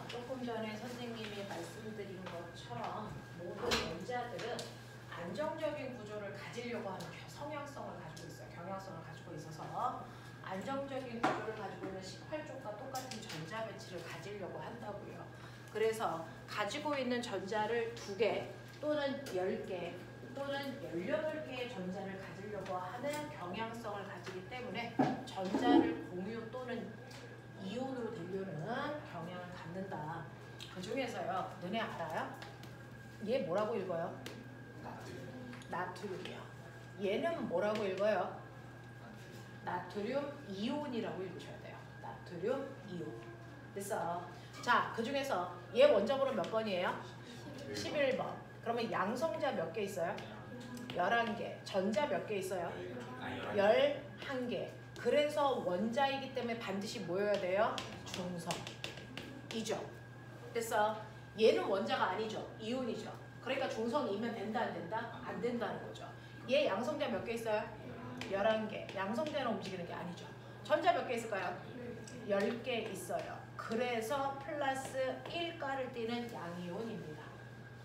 조금 전에 선생님이 말씀드린 것처럼 모든 원자들은 안정적인 구조를 가지려고 하는 성향성을 가지고 있어요. 경향성을 가지고 있어서 안정적인 구조를 가지고 있는 18쪽과 똑같은 전자 배치를 가지려고 한다고요. 그래서 가지고 있는 전자를 2개 또는 10개 또는 18개의 전자를 가지려고 하는 경향성을 가지기 때문에 전자를 공유 또는 이온으로 되려는 경향을 갖는다. 그 중에서요. 너네 알아요? 얘 뭐라고 읽어요? 나트륨이요. 얘는 뭐라고 읽어요? 나트륨 이온이라고 읽으셔야 돼요. 나트륨 이온. 됐어. 자, 그 중에서 얘 원자번호 몇 번이에요? 11번. 그러면 양성자 몇 개 있어요? 11개. 전자 몇 개 있어요? 11개. 그래서 원자이기 때문에 반드시 모여야 돼요? 중성이죠. 됐어. 얘는 원자가 아니죠. 이온이죠. 그러니까 중성이면 된다 안 된다? 안 된다는 거죠. 얘 양성자 몇 개 있어요? 11개. 양성자는 움직이는 게 아니죠. 전자 몇 개 있을까요? 10개 있어요. 그래서 플러스 1가를 띠는 양이온입니다.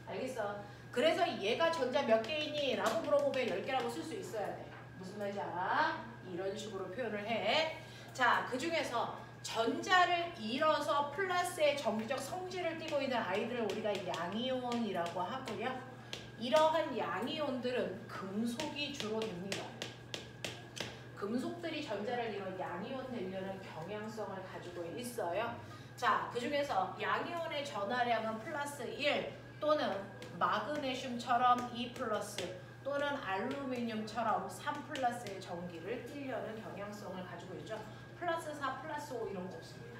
알겠어? 그래서 얘가 전자 몇 개이니? 라고 물어보면 10개라고 쓸 수 있어야 돼. 무슨 말인지 알아? 이런 식으로 표현을 해. 자, 그 중에서 전자를 잃어서 플러스의 정기적 성질을 띠고 있는 아이들을 우리가 양이온이라고 하고요. 이러한 양이온들은 금속이 주로 됩니다. 금속들이 전자를 잃어 양이온 되려는 경향성을 가지고 있어요. 자, 그 중에서 양이온의 전하량은 플러스 1 또는 마그네슘처럼 2 플러스 또는 알루미늄처럼 3 플러스의 전기를 띠려는 경향성을 가지고 있죠. 플러스 4, 플러스 5 이런 거 없습니다.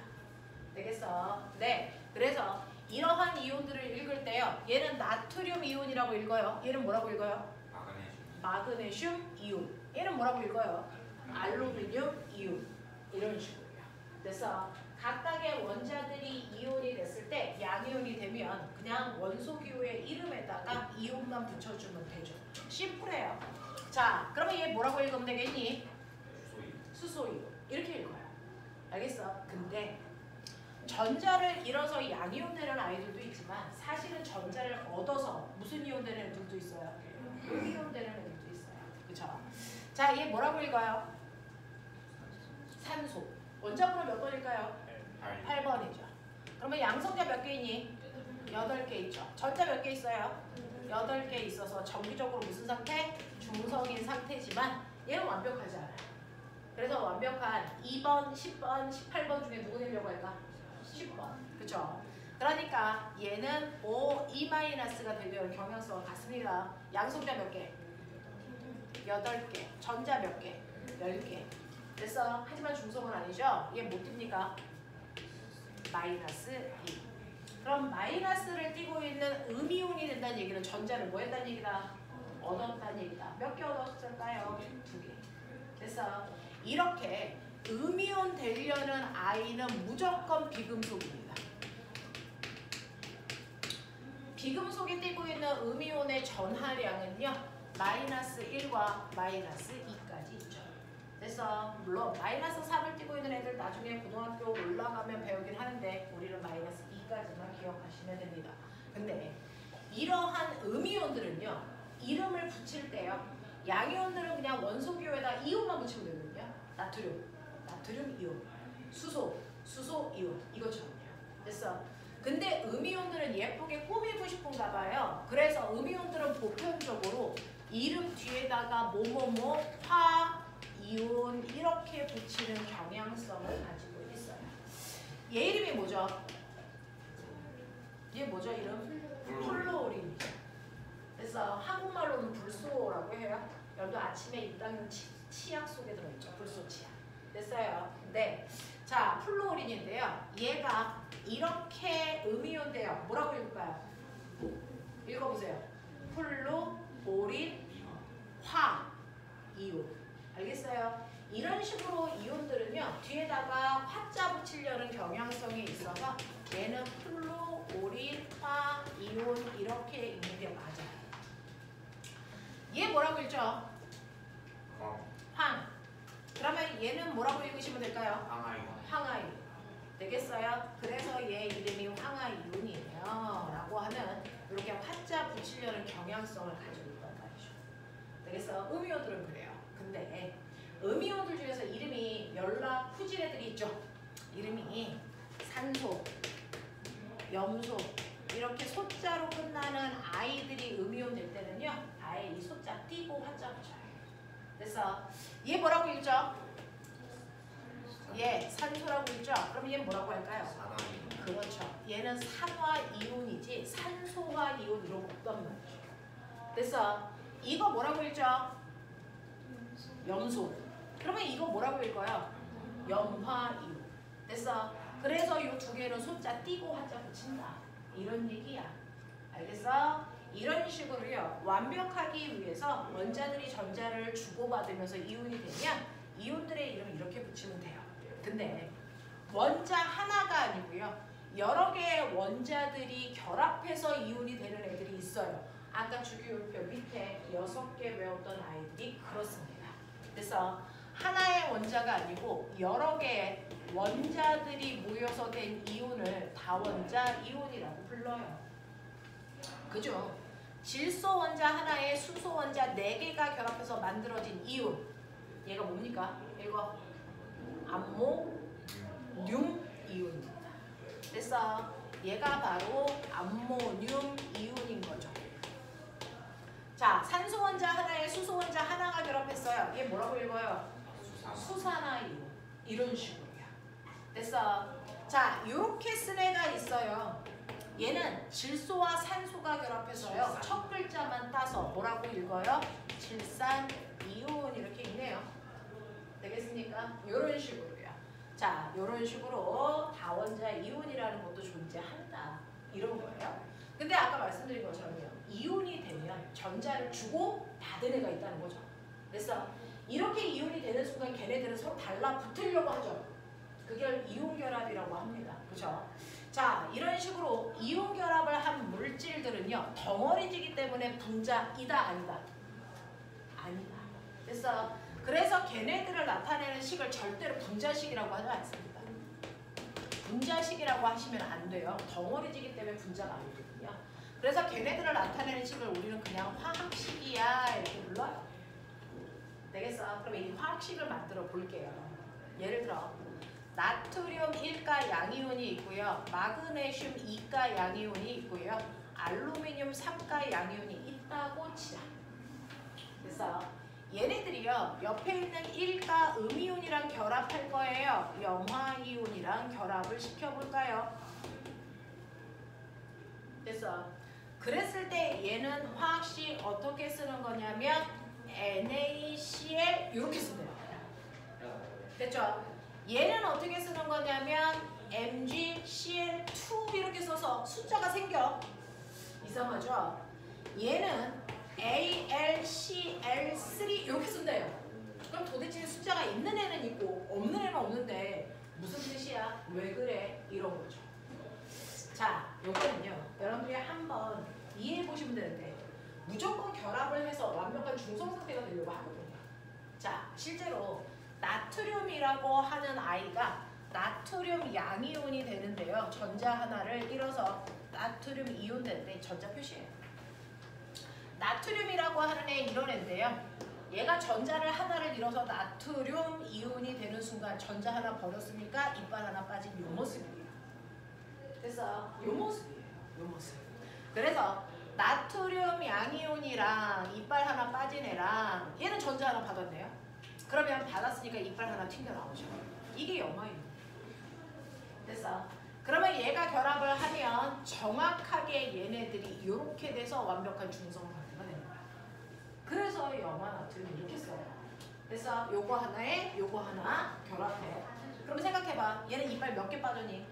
되겠어? 네. 그래서 이러한 이온들을 읽을 때요. 얘는 나트륨 이온이라고 읽어요. 얘는 뭐라고 읽어요? 마그네슘 이온. 얘는 뭐라고 읽어요? 알루미늄 이온. 이런 식으로요. 그래서 각각의 원자들이 이온이 됐을 때 양이온이 되면 그냥 원소기호의 이름에다가 이온만 붙여주면 되죠. 심플해요. 자, 그러면 얘 뭐라고 읽으면 되겠니? 수소이온. 이렇게 읽어요. 알겠어? 근데 전자를 잃어서 양이온 되는 아이들도 있지만 사실은 전자를 얻어서 무슨 이온 되는 애들도 있어요? 음이온 되는 애들도 있어요. 그쵸? 자, 얘 뭐라고 읽어요? 산소. 원자번호 몇 번일까요? 8번이죠. 그러면 양성자 몇 개 있니? 8개 있죠. 전자 몇 개 있어요? 8개 있어서 정기적으로 무슨 상태? 중성인 상태지만 얘는 완벽하지 않아요. 그래서 완벽한 2번, 10번, 18번 중에 누구 되려고 할까? 10번. 그쵸? 그러니까 얘는 O, E-가 되려는 경향성은 같습니다. 양성자 몇 개? 8개. 전자 몇 개? 10개. 됐어. 하지만 중성은 아니죠? 얘 뭐 띱니까? 마이너스 2. 그럼 마이너스를 띠고 있는 음이온이 된다는 얘기는 전자를 뭐 했다는 얘기다? 얻었다는 얘기다. 몇 개 얻었을까요? 2개. 됐어. 이렇게 음이온 되려는 아이는 무조건 비금속입니다. 비금속이 띠고 있는 음이온의 전하량은요. 마이너스 1과 마이너스 2까지 있죠. 그래서 물론 마이너스 3을 띠고 있는 애들 나중에 고등학교 올라가면 배우긴 하는데 우리는 마이너스 2까지만 기억하시면 됩니다. 근데 이러한 음이온들은요. 이름을 붙일 때요. 양이온들은 그냥 원소기호에다 이온만 붙이면 되거든요. 나트륨 이온, 수소 이온 이것처럼요. 됐어. 근데 음이온들은 예쁘게 꾸미고 싶은가 봐요. 그래서 음이온들은 보편적으로 이름 뒤에다가 뭐뭐뭐 화, 이온 이렇게 붙이는 경향성을 가지고 있어요. 얘 이름이 뭐죠? 얘 뭐죠 이름? 플루오린이죠. 그래서 한국말로는 불소라고 해요. 여러분 아침에 입당은 치약 속에 들어있죠. 불소 치약. 됐어요. 네. 자, 플루오린인데요. 얘가 이렇게 음이온돼요. 뭐라고 읽을까요? 읽어보세요. 플루오린 화 이온. 알겠어요? 이런 식으로 이온들은요. 뒤에다가 화자 붙이려는 경향성이 있어서 얘는 플루오린 화 이온 이렇게 읽는 게 맞아요. 얘 뭐라고 읽죠? 황. 그러면 얘는 뭐라고 읽으시면 될까요? 황아이온. 황아이온. 되겠어요? 그래서 얘 이름이 황화이온이에요. 라고 하는 이렇게 화자 붙이려는 경향성을 가지고 있단 말이죠. 되겠어? 음이온들은 그래요. 근데 음이온들 중에서 이름이 연락 후질 애들이 있죠. 이름이 산소, 염소 이렇게 소자로 끝나는 아이들이 음이온 될 때는요. 아예 이 소자 띄고 화자 붙여요. 그래서 얘 뭐라고 읽죠? 얘 산소라고 읽죠? 그럼 얘는 뭐라고 할까요? 산화이온. 그렇죠. 얘는 산화이온이지 산소화이온 이런 거 없단 말이죠. 그래서 이거 뭐라고 읽죠? 염소. 그러면 이거 뭐라고 읽어요? 염화이온. 됐어? 그래서 이 두 개는 소자 띄고 한자 붙인다. 이런 얘기야. 알겠어? 이런 식으로요. 완벽하기 위해서 원자들이 전자를 주고받으면서 이온이 되면 이온들의 이름을 이렇게 붙이면 돼요. 근데 원자 하나가 아니고요. 여러 개의 원자들이 결합해서 이온이 되는 애들이 있어요. 아까 주기율표 밑에 6개 외웠던 아이들이 그렇습니다. 그래서 하나의 원자가 아니고 여러 개의 원자들이 모여서 된 이온을 다원자 이온이라고 불러요. 그죠? 질소 원자 하나에 수소 원자 4개가 결합해서 만들어진 이온. 얘가 뭡니까? 이거 암모늄 이온입니다. 그래서 얘가 바로 암모늄 이온인 거죠. 자, 산소 원자 하나에 수소 원자 하나가 결합했어요. 얘 뭐라고 읽어요? 수산화이온. 이런 식으로요. 됐어. 자, 요렇게 쓴 애가 있어요. 얘는 질소와 산소가 결합해서요. 첫 글자만 따서 뭐라고 읽어요? 질산이온 이렇게 있네요. 되겠습니까? 요런 식으로요. 자, 요런 식으로 다원자 이온이라는 것도 존재한다. 이런 거예요. 근데 아까 말씀드린 것처럼요. 이온이 되면 전자를 주고 받은 애가 있다는 거죠. 그래서 이렇게 이온이 되는 순간 걔네들은 서로 달라붙으려고 하죠. 그걸 이온 결합이라고 합니다. 그죠? 자, 이런 식으로 이온 결합을 한 물질들은요. 덩어리지기 때문에 분자이다 아니다? 아니다. 그래서 걔네들을 나타내는 식을 절대로 분자식이라고 하지 않습니다. 분자식이라고 하시면 안 돼요. 덩어리지기 때문에 분자가 아니거든요. 그래서 걔네들을 나타내는 식을 우리는 그냥 화학식이야 이렇게 불러요. 되겠어? 그럼 이 화학식을 만들어 볼게요. 예를 들어 나트륨 1가 양이온이 있고요. 마그네슘 2가 양이온이 있고요. 알루미늄 3가 양이온이 있다고 치자. 그래서 얘네들이요. 옆에 있는 1가 음이온이랑 결합할 거예요. 염화이온이랑 결합을 시켜볼까요? 그래서 그랬을 때 얘는 화학식 어떻게 쓰는 거냐면 NaCl 이렇게 쓰네요. 됐죠? 얘는 어떻게 쓰는 거냐면 MgCl2 이렇게 써서 숫자가 생겨. 이상하죠? 얘는 AlCl3 이렇게 쓴대요. 그럼 도대체 숫자가 있는 애는 있고 없는 애는 없는데 무슨 뜻이야? 왜 그래? 이런 거죠. 자, 요거는요. 여러분들이 한번 이해해 보시면 되는데 무조건 결합을 해서 완벽한 중성 상태가 되려고 하거든요. 자, 실제로 나트륨이라고 하는 아이가 나트륨 양이온이 되는데요. 전자 하나를 잃어서 나트륨 이온 되는데 전자 표시예요. 나트륨이라고 하는 애 이런 애인데요. 얘가 전자를 하나를 잃어서 나트륨 이온이 되는 순간 전자 하나 버렸으니까 이빨 하나 빠진 요 모습이에요. 그래서 요 모습이에요. 요 모습. 그래서 나트륨 양이온이랑 이빨 하나 빠진 애랑 얘는 전자 하나 받았네요. 그러면 받았으니까 이빨 하나 튕겨 나오죠. 이게 염화이온. 됐어. 그러면 얘가 결합을 하면 정확하게 얘네들이 이렇게 돼서 완벽한 중성 상태가 되는 거야. 그래서 염화 나트륨 이렇게 써요. 그래서 요거 하나에 요거 하나 결합해. 그럼 생각해봐. 얘는 이빨 몇 개 빠졌니?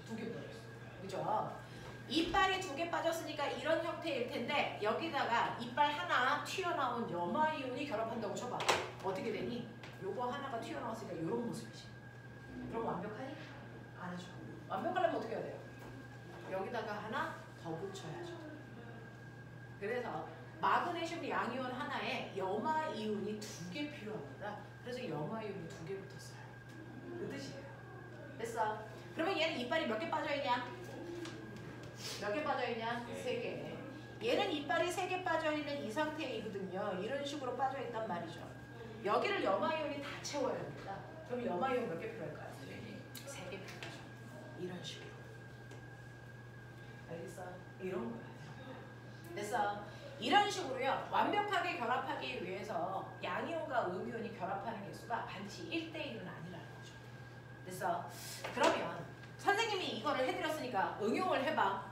2개 빠졌어. 그죠? 이빨이 2개 빠졌으니까 이런 형태일 텐데 여기다가 이빨 하나 튀어나온 염화이온이 결합한다고 쳐봐. 어떻게 되니? 요거 하나가 튀어나왔으니까 이런 모습이지. 그럼 완벽하니? 아니죠. 완벽하려면 어떻게 해야 돼요? 여기다가 하나 더 붙여야죠. 그래서 마그네슘 양이온 하나에 염화이온이 2개 필요합니다. 그래서 염화이온이 2개 붙었어요. 그 뜻이에요. 됐어? 그러면 얘는 이빨이 몇 개 빠져있냐? 몇 개 빠져있냐? 3개. 얘는 이빨이 3개 빠져있는 이 상태이거든요. 이런 식으로 빠져있단 말이죠. 여기를 염화이온이 다 채워야 됩니다. 그럼 염화이온 몇 개 필요할까요? 3개 필요하죠. 이런 식으로. 알겠어? 이런 거야. 그래서 이런 식으로요. 완벽하게 결합하기 위해서 양이온과 음이온이 결합하는 개수가 반드시 1대1은 아니라는 거죠. 그래서 그러면 선생님이 이거를 해드렸으니까 응용을 해봐.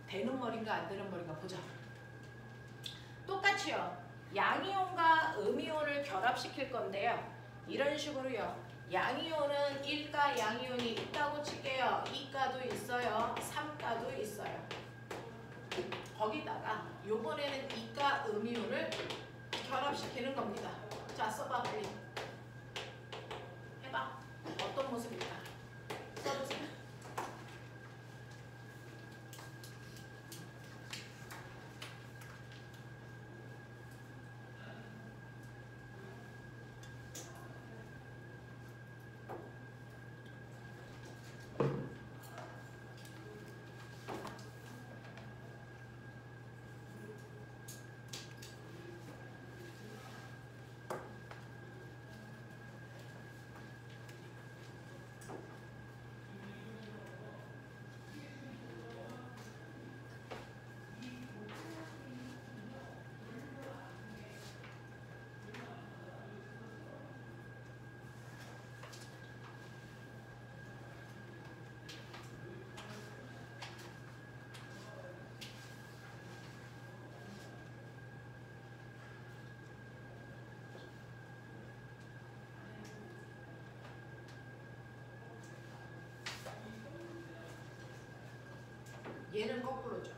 되는 머리인가 안 되는 머리인가 보자. 똑같이요. 양이온과 음이온을 결합시킬 건데요. 이런 식으로요. 양이온은 1가 양이온이 있다고 칠게요. 2가도 있어요. 3가도 있어요. 거기다가 요번에는 2가 음이온을 결합시키는 겁니다. 자, 써봐 빨리. 해봐. 어떤 모습일까? 써보세요. 얘는 거꾸로죠.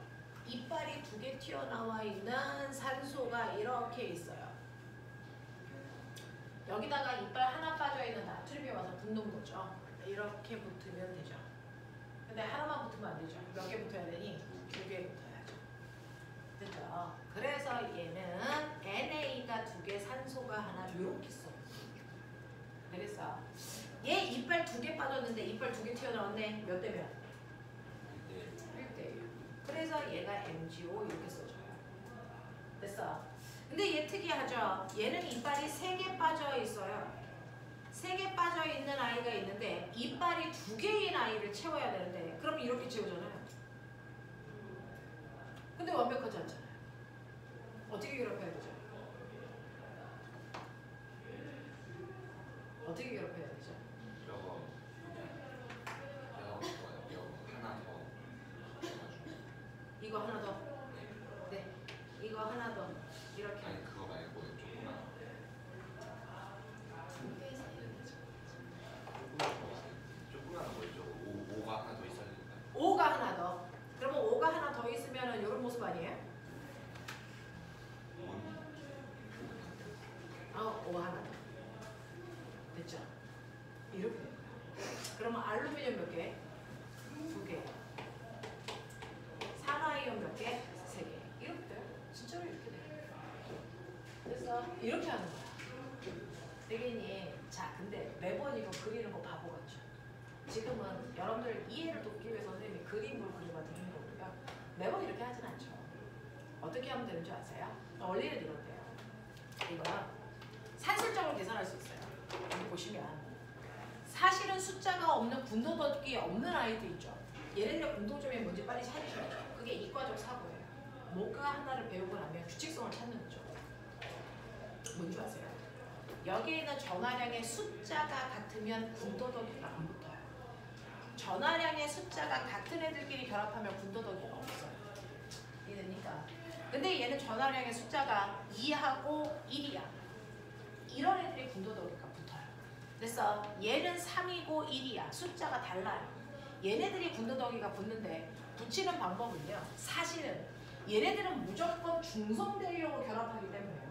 이빨이 2개 튀어나와 있는 산소가 이렇게 있어요. 여기다가 이빨 하나 빠져있는 나트륨이 와서 붙는 거죠. 이렇게 붙으면 되죠. 근데 하나만 붙으면 안 되죠. 몇 개 붙어야 되니? 2개 붙어야죠. 됐죠? 그래서 얘는 NA가 2개, 산소가 하나 이렇게 써요. 그래서 얘 이빨 2개 빠졌는데 이빨 2개 튀어나왔네. 몇 대 몇? 1대1. 그래서 얘가 MgO 이렇게 써줘요. 됐어. 근데 얘 특이하죠? 얘는 이빨이 3개 빠져 있어요. 3개 빠져 있는 아이가 있는데 이빨이 2개인 아이를 채워야 되는데 그럼 이렇게 채우잖아요. 근데 완벽하지 않잖아요. 어떻게 결합해야 되죠? 어떻게 결합해야 되죠? 이거 하나 더. 네. 이거 하나 더. 이렇게. 아니 그거 말고 조그만 거 있죠. 5가 하나 더 있어야 된다. 5가 하나 더. 그러면 5가 하나 더 있으면 이런 모습 아니에요? 5 하나 더. 됐죠? 이렇게 돼요. 그러면 알루미늄 몇 개? 2개. 산화이온 몇 개? 3개. 이렇게 돼요. 진짜로 이렇게 돼요. 그래서 이렇게 하는 거야. 되겠니? 자, 근데 매번 이거 그리는 거 바보 같죠? 지금은 여러분들 이해를 돕기 위해서 선생님이 그림을 그려드리는 거고요. 매번 이렇게 하진 않죠. 어떻게 하면 되는 줄 아세요? 원리는 이런데요. 이거는 산술적으로 계산할 수 있어요. 여기 보시면 사실은 숫자가 없는 분도덕이 없는 아이도 있죠. 얘네들 공통점이 뭔지 빨리 찾으셔야죠. 그게 이과적 사고예요. 뭔가 하나를 배우고 나면 규칙성을 찾는 거죠. 뭔지 아세요? 여기에 있는 전화량의 숫자가 같으면 군더더기가 안 붙어요. 전화량의 숫자가 같은 애들끼리 결합하면 군더더기가 없어요. 이해됩니까? 근데 얘는 전화량의 숫자가 2하고 1이야. 이런 애들이 군더더기가 붙어요. 그래서 얘는 3이고 1이야. 숫자가 달라요. 얘네들이 군더더기가 붙는데 붙이는 방법은요. 사실은 얘네들은 무조건 중성되려고 결합하기 때문에요.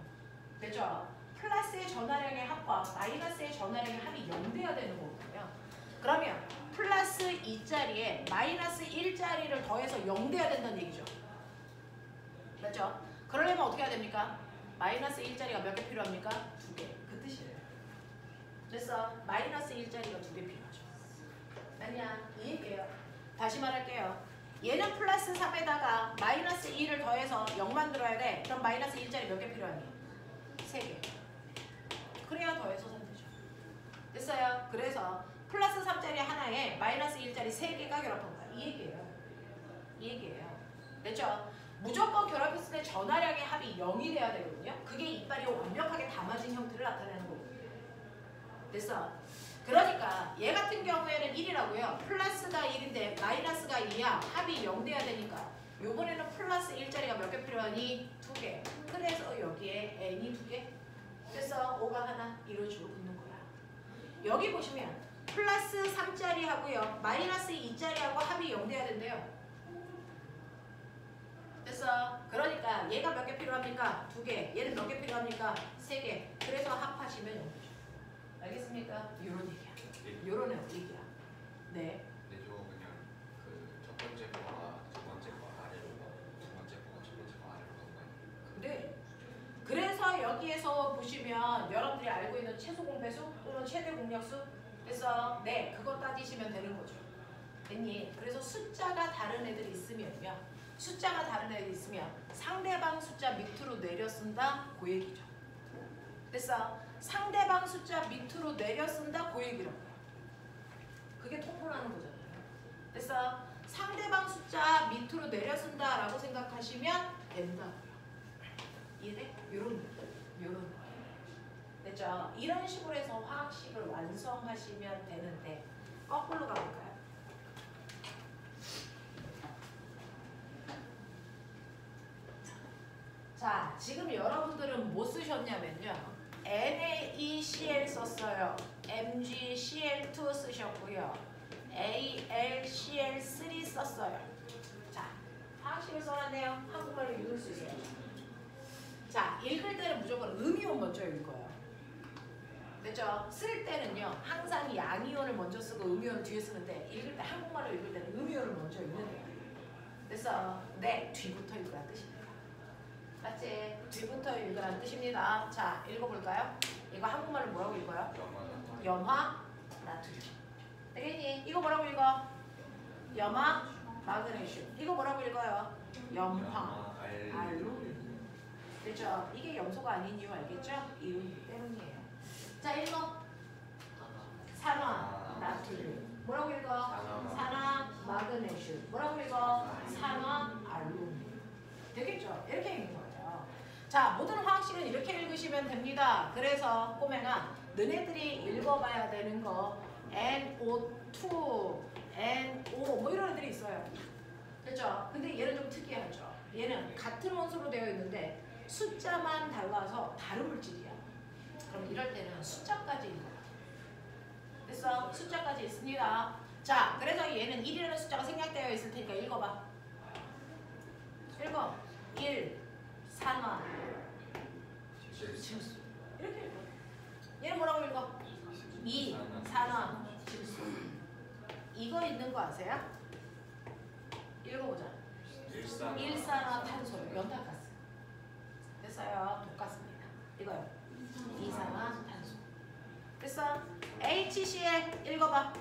그죠? 플러스의 전화량의 합과 마이너스의 전화량의 합이 0돼야 되는 거거든요. 그러면 플러스 2자리에 마이너스 1자리를 더해서 0돼야 된다는 얘기죠. 맞죠? 그러려면 어떻게 해야 됩니까? 마이너스 1자리가 몇 개 필요합니까? 2개. 그 뜻이에요. 그래서 마이너스 1자리가 2개 필요하죠. 아니야. 이 얘기예요. 다시 말할게요. 얘는 플러스 3에다가 마이너스 2를 더해서 0 만들어야 돼. 그럼 마이너스 1짜리 몇 개 필요하니? 3개. 그래야 더해서 산되죠. 됐어요? 그래서 플러스 3짜리 하나에 마이너스 1짜리 3개가 결합한 거야. 이 얘기예요. 이 얘기예요. 됐죠? 무조건 결합했을 때 전하량의 합이 0이 돼야 되거든요. 그게 이빨이 완벽하게 담아진 형태를 나타내는 거고. 됐어? 그러니까 얘 같은 경우에는 1이라고요. 플러스가 1인데 마이너스가 2야. 합이 0 돼야 되니까 요번에는 플러스 1짜리가 몇 개 필요하니? 2개. 그래서 여기에 n이 2개. 그래서 5가 하나 이런 식으로 붙는 거야. 여기 보시면 플러스 3짜리 하고요. 마이너스 2짜리하고 합이 0 돼야 된대요. 됐어? 그러니까 얘가 몇 개 필요합니까? 2개. 얘는 몇 개 필요합니까? 3개. 그래서 합하시면 0이죠. 알겠습니까? 요런 얘기야. 요런 얘기야. 네. 근데 저 그냥 그 첫 번째 거가 두 번째 거 아래로 가고 두 번째 거가 첫 번째 거 아래로 가는 거예요. 네. 그래서 여기에서 보시면 여러분들이 알고 있는 최소 공배수 또는 최대 공약수 그래서 네 그거 따지시면 되는 거죠. 됐니? 그래서 숫자가 다른 애들이 있으면요. 숫자가 다른 애들이 있으면 상대방 숫자 밑으로 내려 쓴다 그 얘기죠. 됐어? 상대방 숫자 밑으로 내려 쓴다 그 얘기라고요. 그게 통분하는 거잖아요. 됐어? 상대방 숫자 밑으로 내려 쓴다라고 생각하시면 된다고요. 이해돼? 요런 거예요. 됐죠? 이런 식으로 해서 화학식을 완성하시면 되는데 거꾸로 가볼까요? 자, 지금 여러분들은 뭐 쓰셨냐면요. NaCl 썼어요. MgCl2 쓰셨고요. AlCl3 썼어요. 자, 화학식을 써놨네요. 한국말로 읽을 수 있어요. 자, 읽을 때는 무조건 음이온 먼저 읽어요. 됐죠? 쓸 때는요. 항상 양이온을 먼저 쓰고 음이온을 뒤에 쓰는데 읽을 때 한국말로 읽을 때는 음이온을 먼저 읽는 거예요. 그래서 네, 뒤부터 읽으라는 뜻입니다. 맞지? 뒤부터 읽으라는 뜻입니다. 자, 읽어볼까요? 이거 한국말로 뭐라고 읽어요? 염화, 나트륨. 되겠니? 이거 뭐라고 읽어? 염화, 마그네슘. 이거 뭐라고 읽어요? 염화, 알루미늄. 그렇죠? 이게 염소가 아닌 이유 알겠죠? 이유이기 때문이에요. 자, 읽어. 산화, 나트륨. 뭐라고 읽어? 산화, 마그네슘. 뭐라고 읽어? 산화, 알루미늄. 되겠죠? 이렇게 읽는 거예요. 자, 모든 화학식은 이렇게 읽으시면 됩니다. 그래서 꼬맹아, 너네들이 읽어봐야 되는 거 NO2, NO 뭐 이런 애들이 있어요. 그렇죠? 근데 얘는 좀 특이하죠. 얘는 같은 원소로 되어 있는데 숫자만 달라서 다른 물질이야. 그럼 이럴 때는 숫자까지 읽어요. 됐어? 숫자까지 있습니다. 자, 그래서 얘는 1이라는 숫자가 생략되어 있을 테니까 읽어봐. 읽어. 1, 산화, 질소. 이렇게 읽어. 얘는 뭐라고 읽어? 2, 산화, 질소. 이거 있는 거 아세요? 읽어보자. 일산화탄소요. 연탄가스. 됐어요. 똑같습니다. 이거요. 이산화탄소. 됐어? HCl 읽어봐.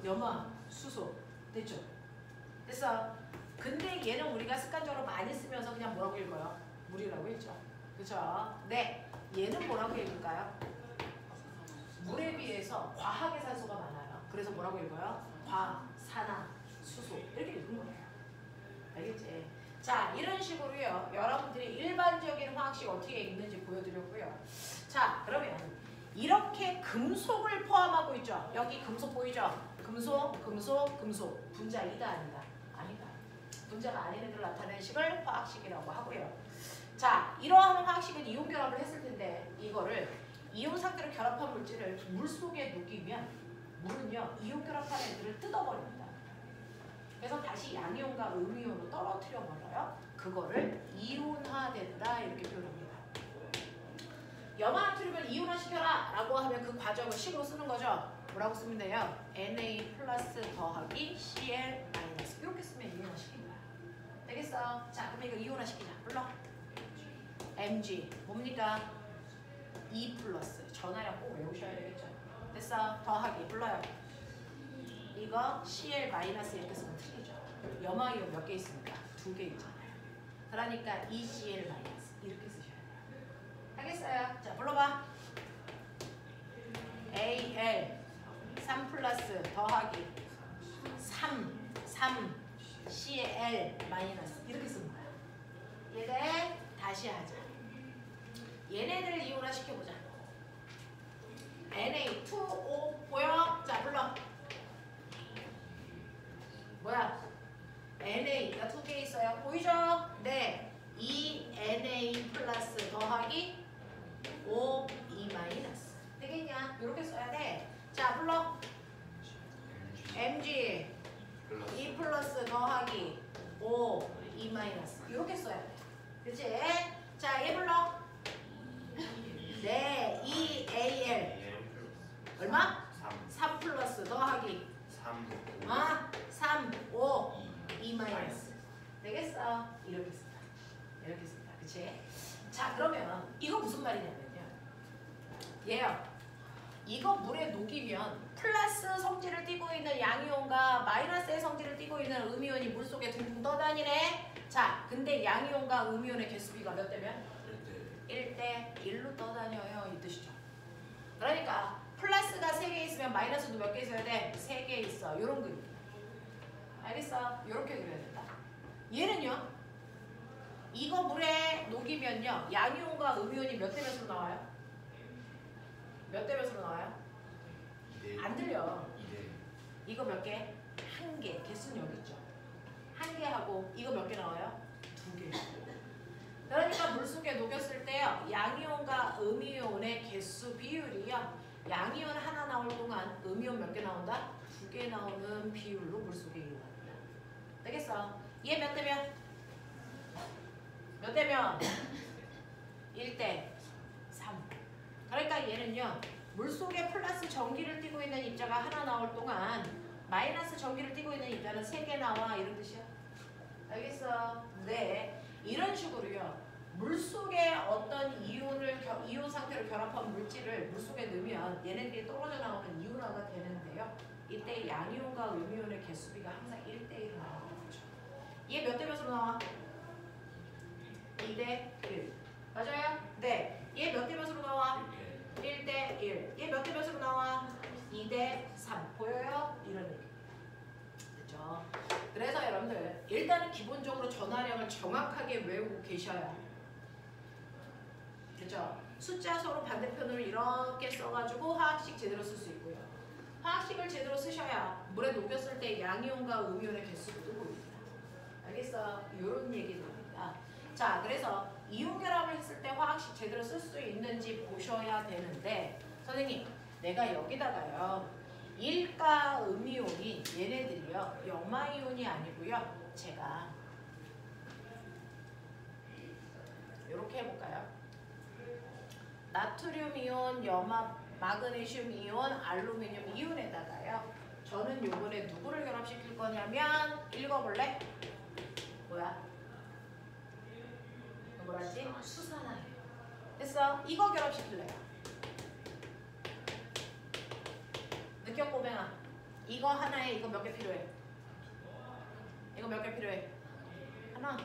염화, 수소. 됐죠? 됐어? 근데 얘는 우리가 습관적으로 많이 쓰면서 그냥 뭐라고 읽어요? 물이라고 읽죠. 그쵸? 네. 얘는 뭐라고 읽을까요? 물에 비해서 과학의 산소가 많아요. 그래서 뭐라고 읽어요? 과, 산화, 수소. 이렇게 읽는 거예요. 알겠지? 자, 이런 식으로요. 여러분들이 일반적인 화학식 어떻게 읽는지 보여드렸고요. 자, 그러면 이렇게 금속을 포함하고 있죠. 여기 금속 보이죠? 금속, 금속, 금속. 분자 이다 아니다? 아니다. 분자가 아닌 애들 나타내는 식을 화학식이라고 하고요. 자, 이러한 화학식은 이온 결합을 했을 텐데 이거를 이온 상태로 결합한 물질을 물 속에 녹이면 물은요 이온 결합한 애들을 뜯어버립니다. 그래서 다시 양이온과 음이온으로 떨어뜨려 버려요. 그거를 이온화된다 이렇게 표현합니다. 염화나트륨을 이온화시켜라 라고 하면 그 과정을 식으로 쓰는 거죠. 뭐라고 쓰면 돼요? Na 플러스 더하기 Cl 마이너스 이렇게 쓰면 이온화시킨다. 되겠어? 자, 그럼 이거 이온화시키자. 불러. Mg 뭡니까? 2 플러스 전화량 꼭 외우셔야 되겠죠. 됐어? 더하기 불러요. 이거 Cl 마이너스 이렇게 쓰면 틀리죠. 염화이온 몇 개 있습니까? 2개 있잖아요. 그러니까 ECl 마이너스 이렇게 쓰셔야 돼요. 알겠어요? 자, 불러봐. Al 3 플러스 더하기 3 Cl 마이너스 이렇게 쓰는 거야. 얘들 다시 하자. 얘네들을 이온화 시켜보자. Na2O 보여? 자, 불러. 뭐야? NA가 2개 있어요. 보이죠? 네. 2Na 플러스 더하기 5E 마이너스. 되겠냐? 이렇게 써야 돼. 자, 불러. Mg 2 플러스 더하기 5E 마이너스. 이렇게 써야 돼. 그치? 자, 얘 불러. 네. 2Al 얼마? 3 플러스 더하기 3, 5, 2 마이너스. 되겠어? 이렇게 쓴다. 이렇게 쓴다. 그치? 자, 그러면 이거 무슨 말이냐면요. 얘요. 이거 물에 녹이면 플러스 성질을 띠고 있는 양이온과 마이너스의 성질을 띠고 있는 음이온이 물속에 둥둥 떠다니네. 자, 근데 양이온과 음이온의 개수비가 몇 대면? 1대 1로 떠다녀요. 이 뜻이죠. 그러니까 플러스가 3개 있으면 마이너스도 몇 개 있어야 돼? 3개 있어. 요런 그림. 알겠어? 요렇게 그려야 된다. 얘는요. 이거 물에 녹이면요. 양이온과 음이온이 몇 대 몇으로 나와요? 몇 대 몇으로 나와요? 안 들려. 이거 몇 개? 1개. 개수는 여기 있죠. 1개 하고 이거 몇 개 나와요? 2개. 그러니까 물속에 녹였을 때요. 양이온과 음이온의 개수 비율이요. 양이온 하나 나올 동안 음이온 몇 개 나온다? 2개 나오는 비율로 물속에 이용합니다. 되겠어? 얘 몇 대면? 몇 대면? 1대 3. 그러니까 얘는요. 물속에 플러스 전기를 띠고 있는 입자가 하나 나올 동안 마이너스 전기를 띠고 있는 입자는 3개 나와. 이런 뜻이야. 알겠어? 네. 이런 식으로요. 물속에 어떤 이온 상태로 결합한 물질을 물속에 넣으면 얘네들이 떨어져 나오는 이온화가 되는데요. 이때 양이온과 음이온의 개수비가 항상 1대1로 나오는 거죠. 얘 몇 대 몇으로 나와? 2대 1. 맞아요? 네. 얘 몇 대 몇으로 나와? 1대 1. 얘 몇 대 몇으로 나와? 2대 3. 보여요? 이런 얘기. 그렇죠? 그래서 여러분들 일단은 기본적으로 전하량을 정확하게 외우고 계셔야. 그렇죠? 숫자 서로 반대편을 이렇게 써가지고 화학식 제대로 쓸 수 있고요. 화학식을 제대로 쓰셔야 물에 녹였을 때 양이온과 음이온의 개수도 보입니다. 알겠어? 이런 얘기입니다. 자, 그래서 이온 결합을 했을 때 화학식 제대로 쓸 수 있는지 보셔야 되는데, 선생님, 내가 여기다가요. 일가 음이온인 얘네들이요. 염화이온이 아니고요. 제가 이렇게 해볼까요? 나트륨 이온, 마그네슘 이온, 알루미늄 이온에다가요. 저는 요번에 누구를 결합시킬 거냐면 읽어볼래? 뭐야? 뭐라지? 수산화예요. 됐어? 이거 결합시킬래요. 느껴 꼬맹아. 이거 하나에 이거 몇 개 필요해? 이거 몇 개 필요해? 하나.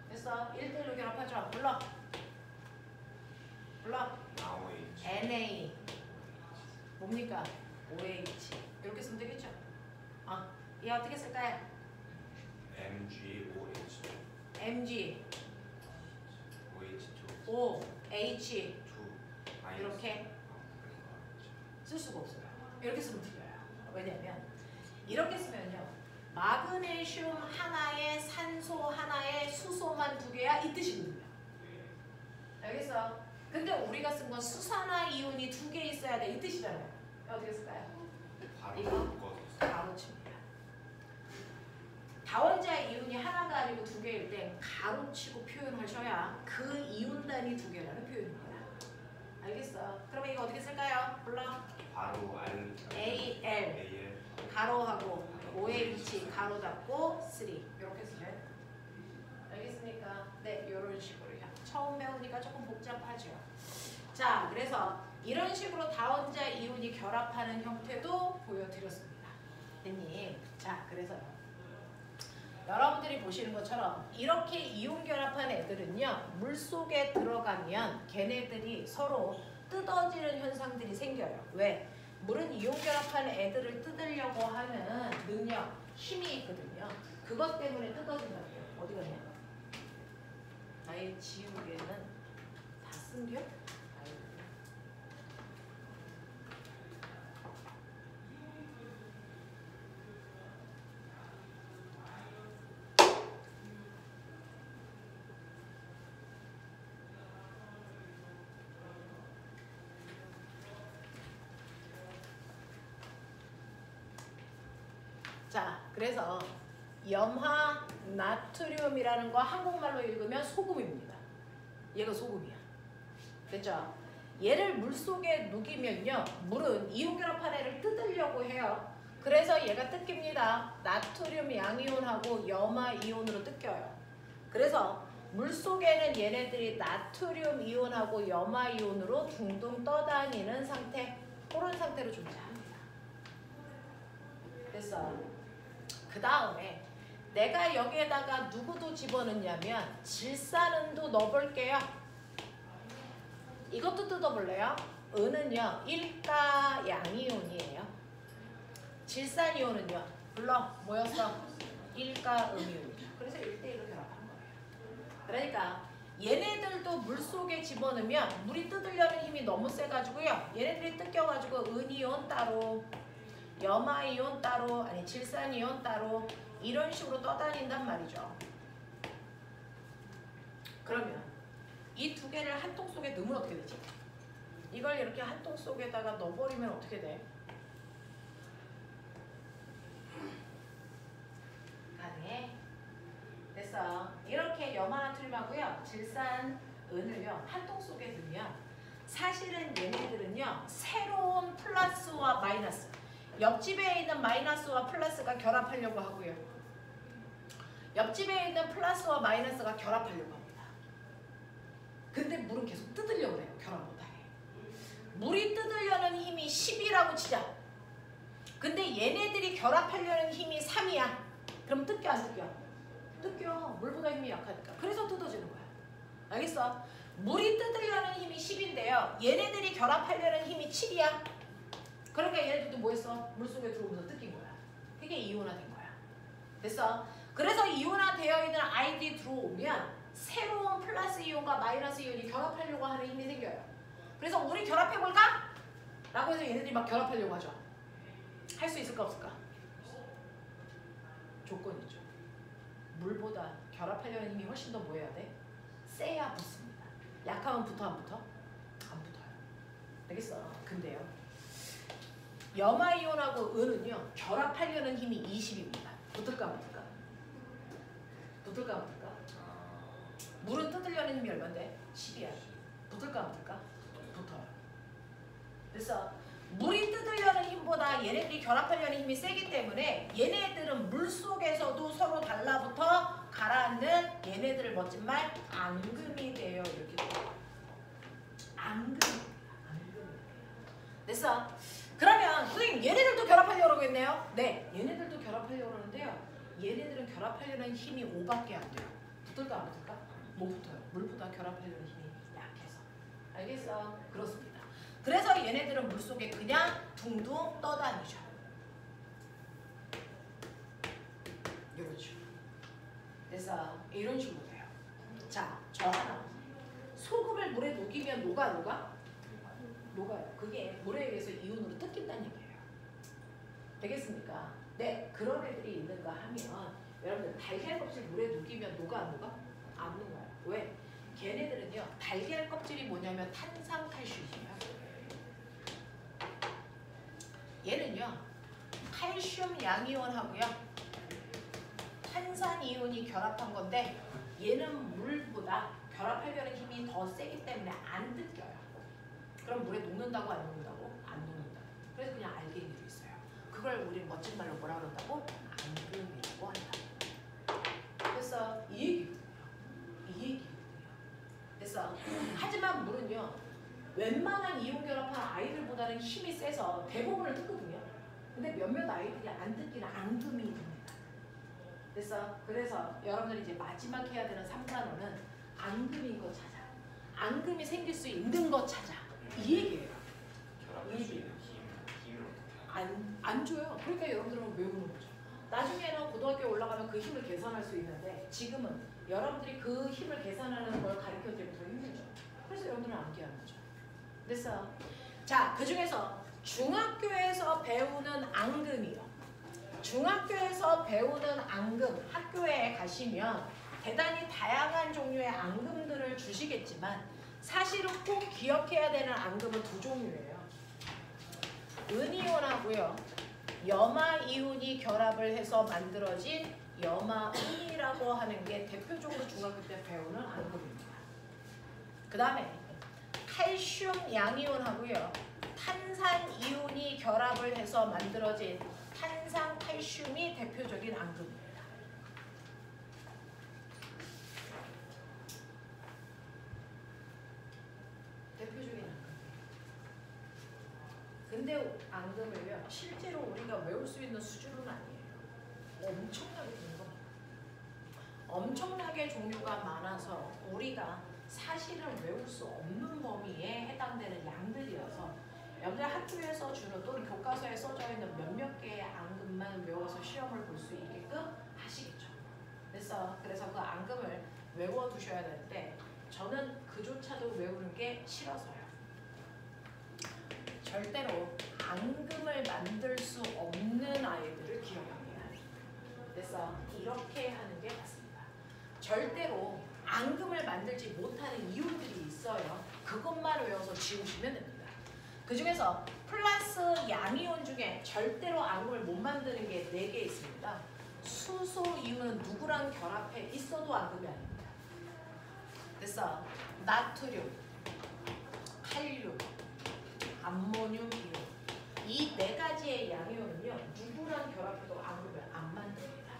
됐어? 1대1로 결합하죠? 불러. 불러. Na 뭡니까? OH 이렇게 쓰면 되겠죠? 얘 어떻게 쓸까요? MgOH Mg OH2 OH 이렇게 쓸 수가 없어요. 이렇게 쓰면 틀려요. 왜냐면 이렇게 쓰면요. 마그네슘 하나에 산소 하나에 수소만 2개야 이 뜻이거든요. 알겠어? 근데 우리가 쓴 건 수산화 이온이 2개 있어야 돼 이 뜻이잖아요. 어떻게 쓸까요? 이거 가로칩니다. 다원자 이온이 하나가 아니고 2개일 때 가로치고 표현하셔야 그 이온단이 2개라는 표현입니다. 알겠어? 그러면 이거 어떻게 쓸까요? 불러. 바로 AL 가로하고 OH 가로 닫고 3 이렇게 쓰면 알겠습니까? 네, 이런 식으로요. 처음 배우니까 조금 복잡하죠. 자, 그래서 이런 식으로 다원자 이온이 결합하는 형태도 보여드렸습니다. 됐니? 자, 그래서요. 여러분들이 보시는 것처럼 이렇게 이온 결합한 애들은요. 물속에 들어가면 걔네들이 서로 뜯어지는 현상들이 생겨요. 왜? 물은 이온 결합한 애들을 뜯으려고 하는 능력, 힘이 있거든요. 그것 때문에 뜯어진다고요. 어디 갔냐? 나의 지우개는 다 쓴겨? 자, 그래서 염화 나트륨이라는 거 한국말로 읽으면 소금입니다. 얘가 소금이야. 됐죠? 얘를 물속에 녹이면요. 물은 이온 결합한 애를 뜯으려고 해요. 그래서 얘가 뜯깁니다. 나트륨 양이온하고 염화 이온으로 뜯겨요. 그래서 물속에는 얘네들이 나트륨 이온하고 염화 이온으로 둥둥 떠다니는 상태, 그런 상태로 존재합니다. 됐어. 그 다음에 내가 여기에다가 누구도 집어넣냐면 질산은도 넣어볼게요. 이것도 뜯어볼래요? 은은요 1가 양이온이에요. 질산이온은요 불러 뭐였어? 1가 음이온이야. 그래서 1대1로 결합한 거예요. 그러니까 얘네들도 물속에 집어넣으면 물이 뜯으려는 힘이 너무 세가지고요. 얘네들이 뜯겨가지고 은이온 따로 염화이온 따로 아니 질산이온 따로 이런 식으로 떠다닌단 말이죠. 그러면 이 두 개를 한 통 속에 넣으면 어떻게 되지? 이걸 이렇게 한 통 속에다가 넣어버리면 어떻게 돼? 가능해? 됐어. 이렇게 염화나트륨하고요 질산 은을요 한 통 속에 넣으면 사실은 얘네들은요 새로운 플러스와 마이너스 옆집에 있는 마이너스와 플러스가 결합하려고 하고요. 옆집에 있는 플러스와 마이너스가 결합하려고 합니다. 근데 물은 계속 뜯으려고 해요. 결합 못하게. 물이 뜯으려는 힘이 10이라고 치자. 근데 얘네들이 결합하려는 힘이 3이야. 그럼 뜯겨 안 뜯겨? 뜯겨. 물보다 힘이 약하니까. 그래서 뜯어지는 거야. 알겠어? 물이 뜯으려는 힘이 10인데요. 얘네들이 결합하려는 힘이 7이야. 그러니까 얘네들도 뭐 했어? 물속에 들어오면서 뜯긴 거야. 그게 이온화된 거야. 됐어? 그래서 이온화되어 있는 아이들이 들어오면 새로운 플러스 이온과 마이너스 이온이 결합하려고 하는 힘이 생겨요. 그래서 우리 결합해볼까? 라고 해서 얘네들이 막 결합하려고 하죠. 할 수 있을까 없을까? 조건이죠. 물보다 결합하려는 힘이 훨씬 더 뭐 해야 돼? 세야 붙습니다. 약하면 붙어 안 붙어? 안 붙어요. 알겠어? 근데요. 염화이온하고 은은요. 결합하려는 힘이 20입니다. 붙을까 안 붙을까? 붙을까 안 붙을까? 물은 뜯으려는 힘이 얼마인데? 10이야. 붙을까 안 붙을까? 붙어요. 그래서 물이 뜯으려는 힘보다 얘네들이 결합하려는 힘이 세기 때문에 얘네들은 물속에서도 서로 달라붙어 가라앉는 얘네들을 멋진 말 앙금이 돼요. 이렇게 돼요. 앙금입니다. 됐어? 그러면 선생님 얘네들도 결합하려고 그러겠네요? 네. 얘네들도 결합하려고 그러는데요. 얘네들은 결합하려는 힘이 5밖에 안 돼요. 붙을까 안 붙을까? 못 붙어요. 물보다 결합하려는 힘이 약해서. 알겠어? 그렇습니다. 그래서 얘네들은 물속에 그냥 둥둥 떠다니죠. 이런 식으로. 그래서 이런 식으로 돼요. 자, 저 하나. 소금을 물에 녹이면 녹아요. 그게 물에 의해서 이온으로 뜯긴다는 얘기예요. 되겠습니까? 네, 그런 애들이 있는가 하면 여러분들 달걀 껍질 물에 녹이면 녹아 안 녹아? 안 녹아요. 왜? 걔네들은요 달걀 껍질이 뭐냐면 탄산칼슘이에요. 얘는요 칼슘 양이온하고요 탄산이온이 결합한 건데 얘는 물보다 결합하려는 힘이 더 세기 때문에 안 뜯겨요. 그럼 물에 녹는다고 안 녹는다고? 안 녹는다고. 그래서 그냥 알게인이 있어요. 그걸 우리 멋진 말로 뭐라 그런다고? 앙금이라고 한다. 그래서 이 얘기거든요. 그래서 하지만 물은요 웬만한 이온 결합한 아이들보다는 힘이 세서 대부분을 뜯거든요. 근데 몇몇 아이들이 안 듣기는 앙금이 됩니다. 그래서 여러분들이 이제 마지막 해야 되는 3단원은 앙금인 거 찾아. 앙금이 생길 수 있는 거 찾아. 이 얘기예요. 결합할 수 있는 힘을 어떻게 하냐. 안 줘요. 그러니까 여러분들은 외우는 거죠. 나중에는 고등학교에 올라가면 그 힘을 계산할 수 있는데 지금은 여러분들이 그 힘을 계산하는 걸 가르쳐드리면 더 힘들죠. 그래서 여러분들은 암기하는 거죠. 됐어? 자, 그 중에서 중학교에서 배우는 앙금이요. 중학교에서 배우는 앙금, 학교에 가시면 대단히 다양한 종류의 앙금들을 주시겠지만 사실은 꼭 기억해야 되는 앙금은 두 종류예요. 은이온하고요. 염화이온이 결합을 해서 만들어진 염화은이라고 하는 게 대표적으로 중학교 때 배우는 앙금입니다. 그 다음에 칼슘 양이온하고요. 탄산이온이 결합을 해서 만들어진 탄산칼슘이 대표적인 앙금입니다. 대표적인 앙금. 근데 앙금을요, 실제로 우리가 외울 수 있는 수준은 아니에요. 엄청나게 종류가 많아요. 엄청나게 종류가 많아서 우리가 사실은 외울 수 없는 범위에 해당되는 양들이어서 여러분들 학교에서 주는 또는 교과서에 써져 있는 몇몇 개의 앙금만 외워서 시험을 볼 수 있게끔 하시겠죠. 그래서 그 앙금을 외워두셔야 되는데 저는 그조차도 외우는 게 싫어서요. 절대로 앙금을 만들 수 없는 아이들을 기억합니다. 그래서 이렇게 하는 게 맞습니다. 절대로 앙금을 만들지 못하는 이유들이 있어요. 그것만 외워서 지우시면 됩니다. 그 중에서 플러스 양이온 중에 절대로 앙금을 못 만드는 게 4개 있습니다. 수소 이온은 누구랑 결합해 있어도 앙금이 아닙니다. 나트륨, 칼륨, 암모늄 이온. 이 4가지의 양이온은요, 누구랑 결합해도 앙금을 안 만듭니다.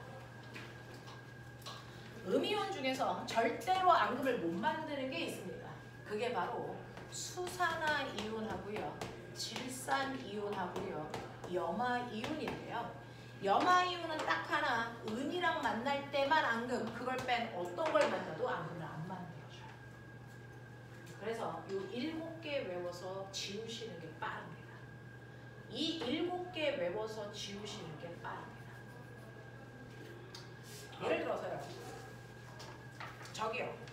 음이온 중에서 절대로 앙금을 못 만드는 게 있습니다. 그게 바로 수산화 이온하고요, 질산 이온하고요, 염화 이온인데요. 염화 이온은 딱 하나, 은이랑 만날 때만 앙금, 그걸 뺀 어떤 걸 만나도 앙금을 안 만들어줘요. 그래서 이 7개 외워서 지우시는 게 빠릅니다. 이 7개 외워서 지우시는 게 빠릅니다. 예를 들어서요, 저기요,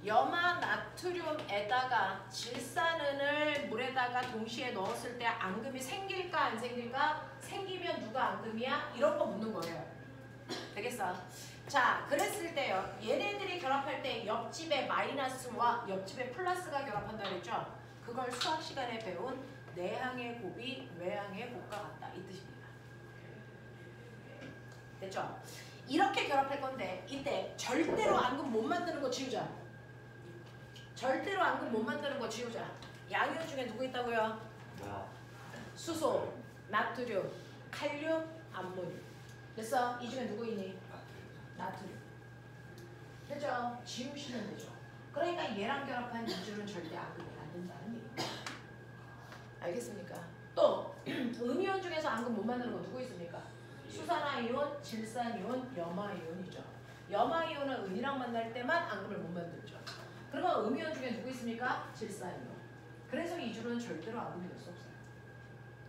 염화 나트륨에다가 질산은을 물에다가 동시에 넣었을 때 앙금이 생길까 안 생길까? 생기면 누가 앙금이야? 이런 거 묻는 거예요. 되겠어? 자, 그랬을 때요, 얘네들이 결합할 때 옆집의 마이너스와 옆집의 플러스가 결합한다 그랬죠? 그걸 수학 시간에 배운 내항의 곱이 외항의 곱과 같다, 이 뜻입니다. 됐죠? 이렇게 결합할 건데 이때 절대로 앙금 못 만드는 거 지우자. 절대로 앙금 못 만드는 거 지우자. 양이온 중에 누구 있다고요? 수소, 나트륨, 칼륨, 암모늄. 됐어? 이 중에 누구 있니? 나트륨. 됐죠? 지우시면 되죠. 그러니까 얘랑 결합한 이줄은 절대 앙금이 안 된다는 얘기입니다. 알겠습니까? 또 음이온 중에서 앙금 못 만드는 거 누구 있습니까? 수산화이온, 질산이온, 염화이온이죠. 염화이온은 은이랑 만날 때만 앙금을 못 만들죠. 그러면 음이온 중에 누구 있습니까? 질산이온. 그래서 이 줄은 절대로 앙금이 될 수 없어요.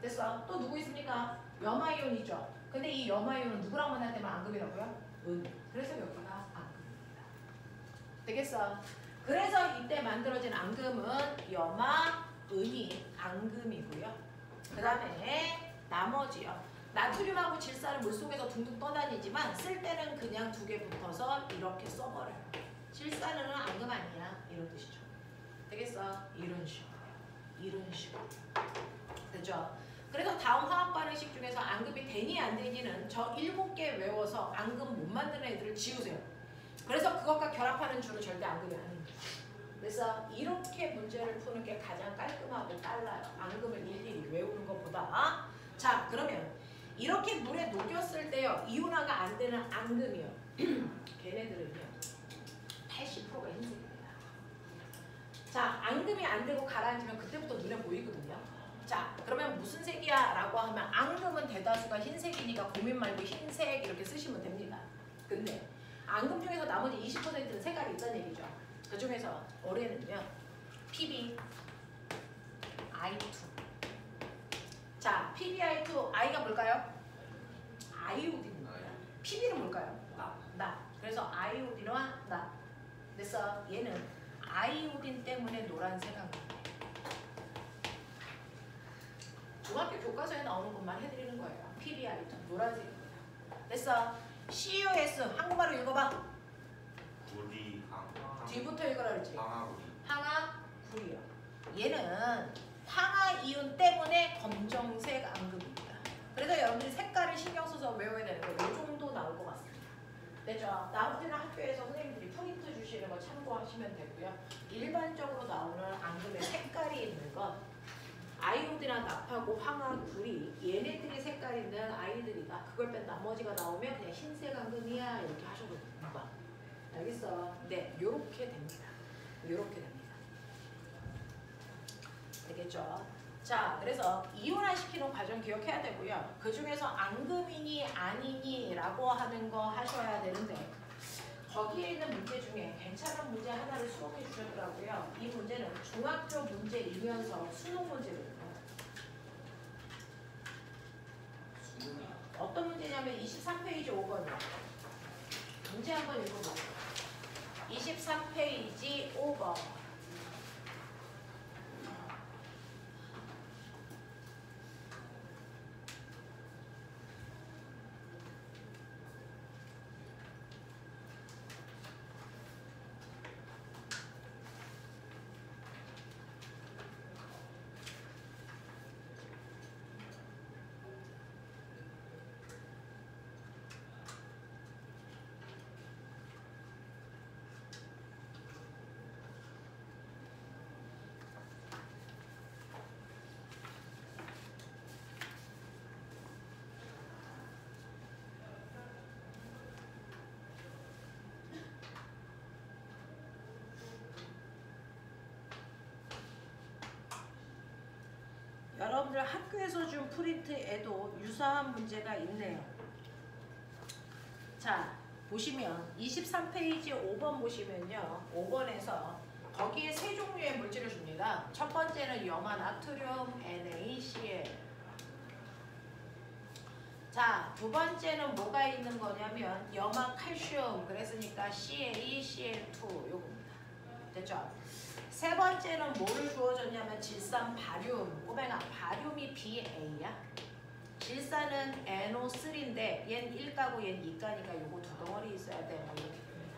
됐어? 또 누구 있습니까? 염화이온이죠. 근데 이 염화이온은 누구랑 만날 때만 앙금이라고요? 은. 그래서 여기가 앙금입니다. 되겠어? 그래서 이때 만들어진 앙금은 염화, 은이 앙금이고요. 그 다음에 나머지요. 나트륨하고 질산은 물속에서 둥둥 떠다니지만 쓸 때는 그냥 2개 붙어서 이렇게 써버려요. 질산은 앙금 아니야, 이런 뜻이죠. 되겠어? 이런 식으로. 이런 식으로. 됐죠? 그래서 다음 화학 반응식 중에서 앙금이 되니 안 되니는 저 7개 외워서 앙금 못 만드는 애들을 지우세요. 그래서 그것과 결합하는 줄은 절대 앙금이 아닙니다. 그래서 이렇게 문제를 푸는 게 가장 깔끔하고 빨라요. 앙금을 일일이 외우는 것보다. 자, 그러면 이렇게 물에 녹였을 때요, 이온화가 안 되는 앙금이요. 걔네들은요, 80%가 흰색입니다. 자, 앙금이 안 되고 가라앉으면 그때부터 눈에 보이거든요. 자, 그러면 무슨 색이야? 라고 하면 앙금은 대다수가 흰색이니까 고민 말고 흰색 이렇게 쓰시면 됩니다. 근데 앙금 중에서 나머지 20%는 색깔이 있다는 얘기죠. 그 중에서 올해는요. PB I2. 자, PBI2 I가 뭘까요? 아이오딘입니다. PB는 뭘까요? 나. 그래서 아이오딘과 나. 그래서 얘는 아이오딘 때문에 노란색 앙금. 중학교 교과서에 나오는 것만 해드리는 거예요. PBI2 노란색입니다. 됐어. CUS 한국말로 읽어봐. 구리 뒤부터 읽어라 그랬지. 황화구리. 황화구리요. 얘는 황화이온 때문에 검정색 앙금입니다. 그래서 여러분들이 색깔을 신경 써서 외워야 되는 거 이 정도 나올 것 같습니다. 됐죠? 나머지는 학교에서 선생님들이 프린트 주시는 거 참고하시면 되고요. 일반적으로 나오는 앙금의 색깔이 있는 건 아이오딘이랑 납하고 황화구리 얘네들이 색깔 있는 아이들이다. 그걸 뺀 나머지가 나오면 그냥 흰색 앙금이야 이렇게 하셔도 됩니다. 알겠어? 네, 요렇게 됩니다. 요렇게 됩니다. 되겠죠? 자, 그래서 이온화시키는 과정 기억해야 되고요. 그 중에서 앙금이니 아니니 라고 하는 거 하셔야 되는데 거기에 있는 문제 중에 괜찮은 문제 하나를 수록해 주셨더라고요. 이 문제는 중학교 문제이면서 수능 문제거든요. 어떤 문제냐면 23페이지 5번이요. 문제 한번 읽어보세요. 23페이지 5번. 여러분들 학교에서 준 프린트에도 유사한 문제가 있네요. 자, 보시면 23페이지 5번 보시면요. 5번에서 거기에 세 종류의 물질을 줍니다. 첫 번째는 염화 나트륨 NaCl. 자, 두 번째는 뭐가 있는 거냐면 염화 칼슘 그랬으니까 CaCl2 요겁니다. 됐죠? 세 번째는 뭐를 주어졌냐면 질산 바륨. 오메가 바륨이 BA야. 질산은 NO3인데 얘는 1가고 얘는 2가니까 요거 두 덩어리 있어야 돼. 뭐 이렇게 됩니다.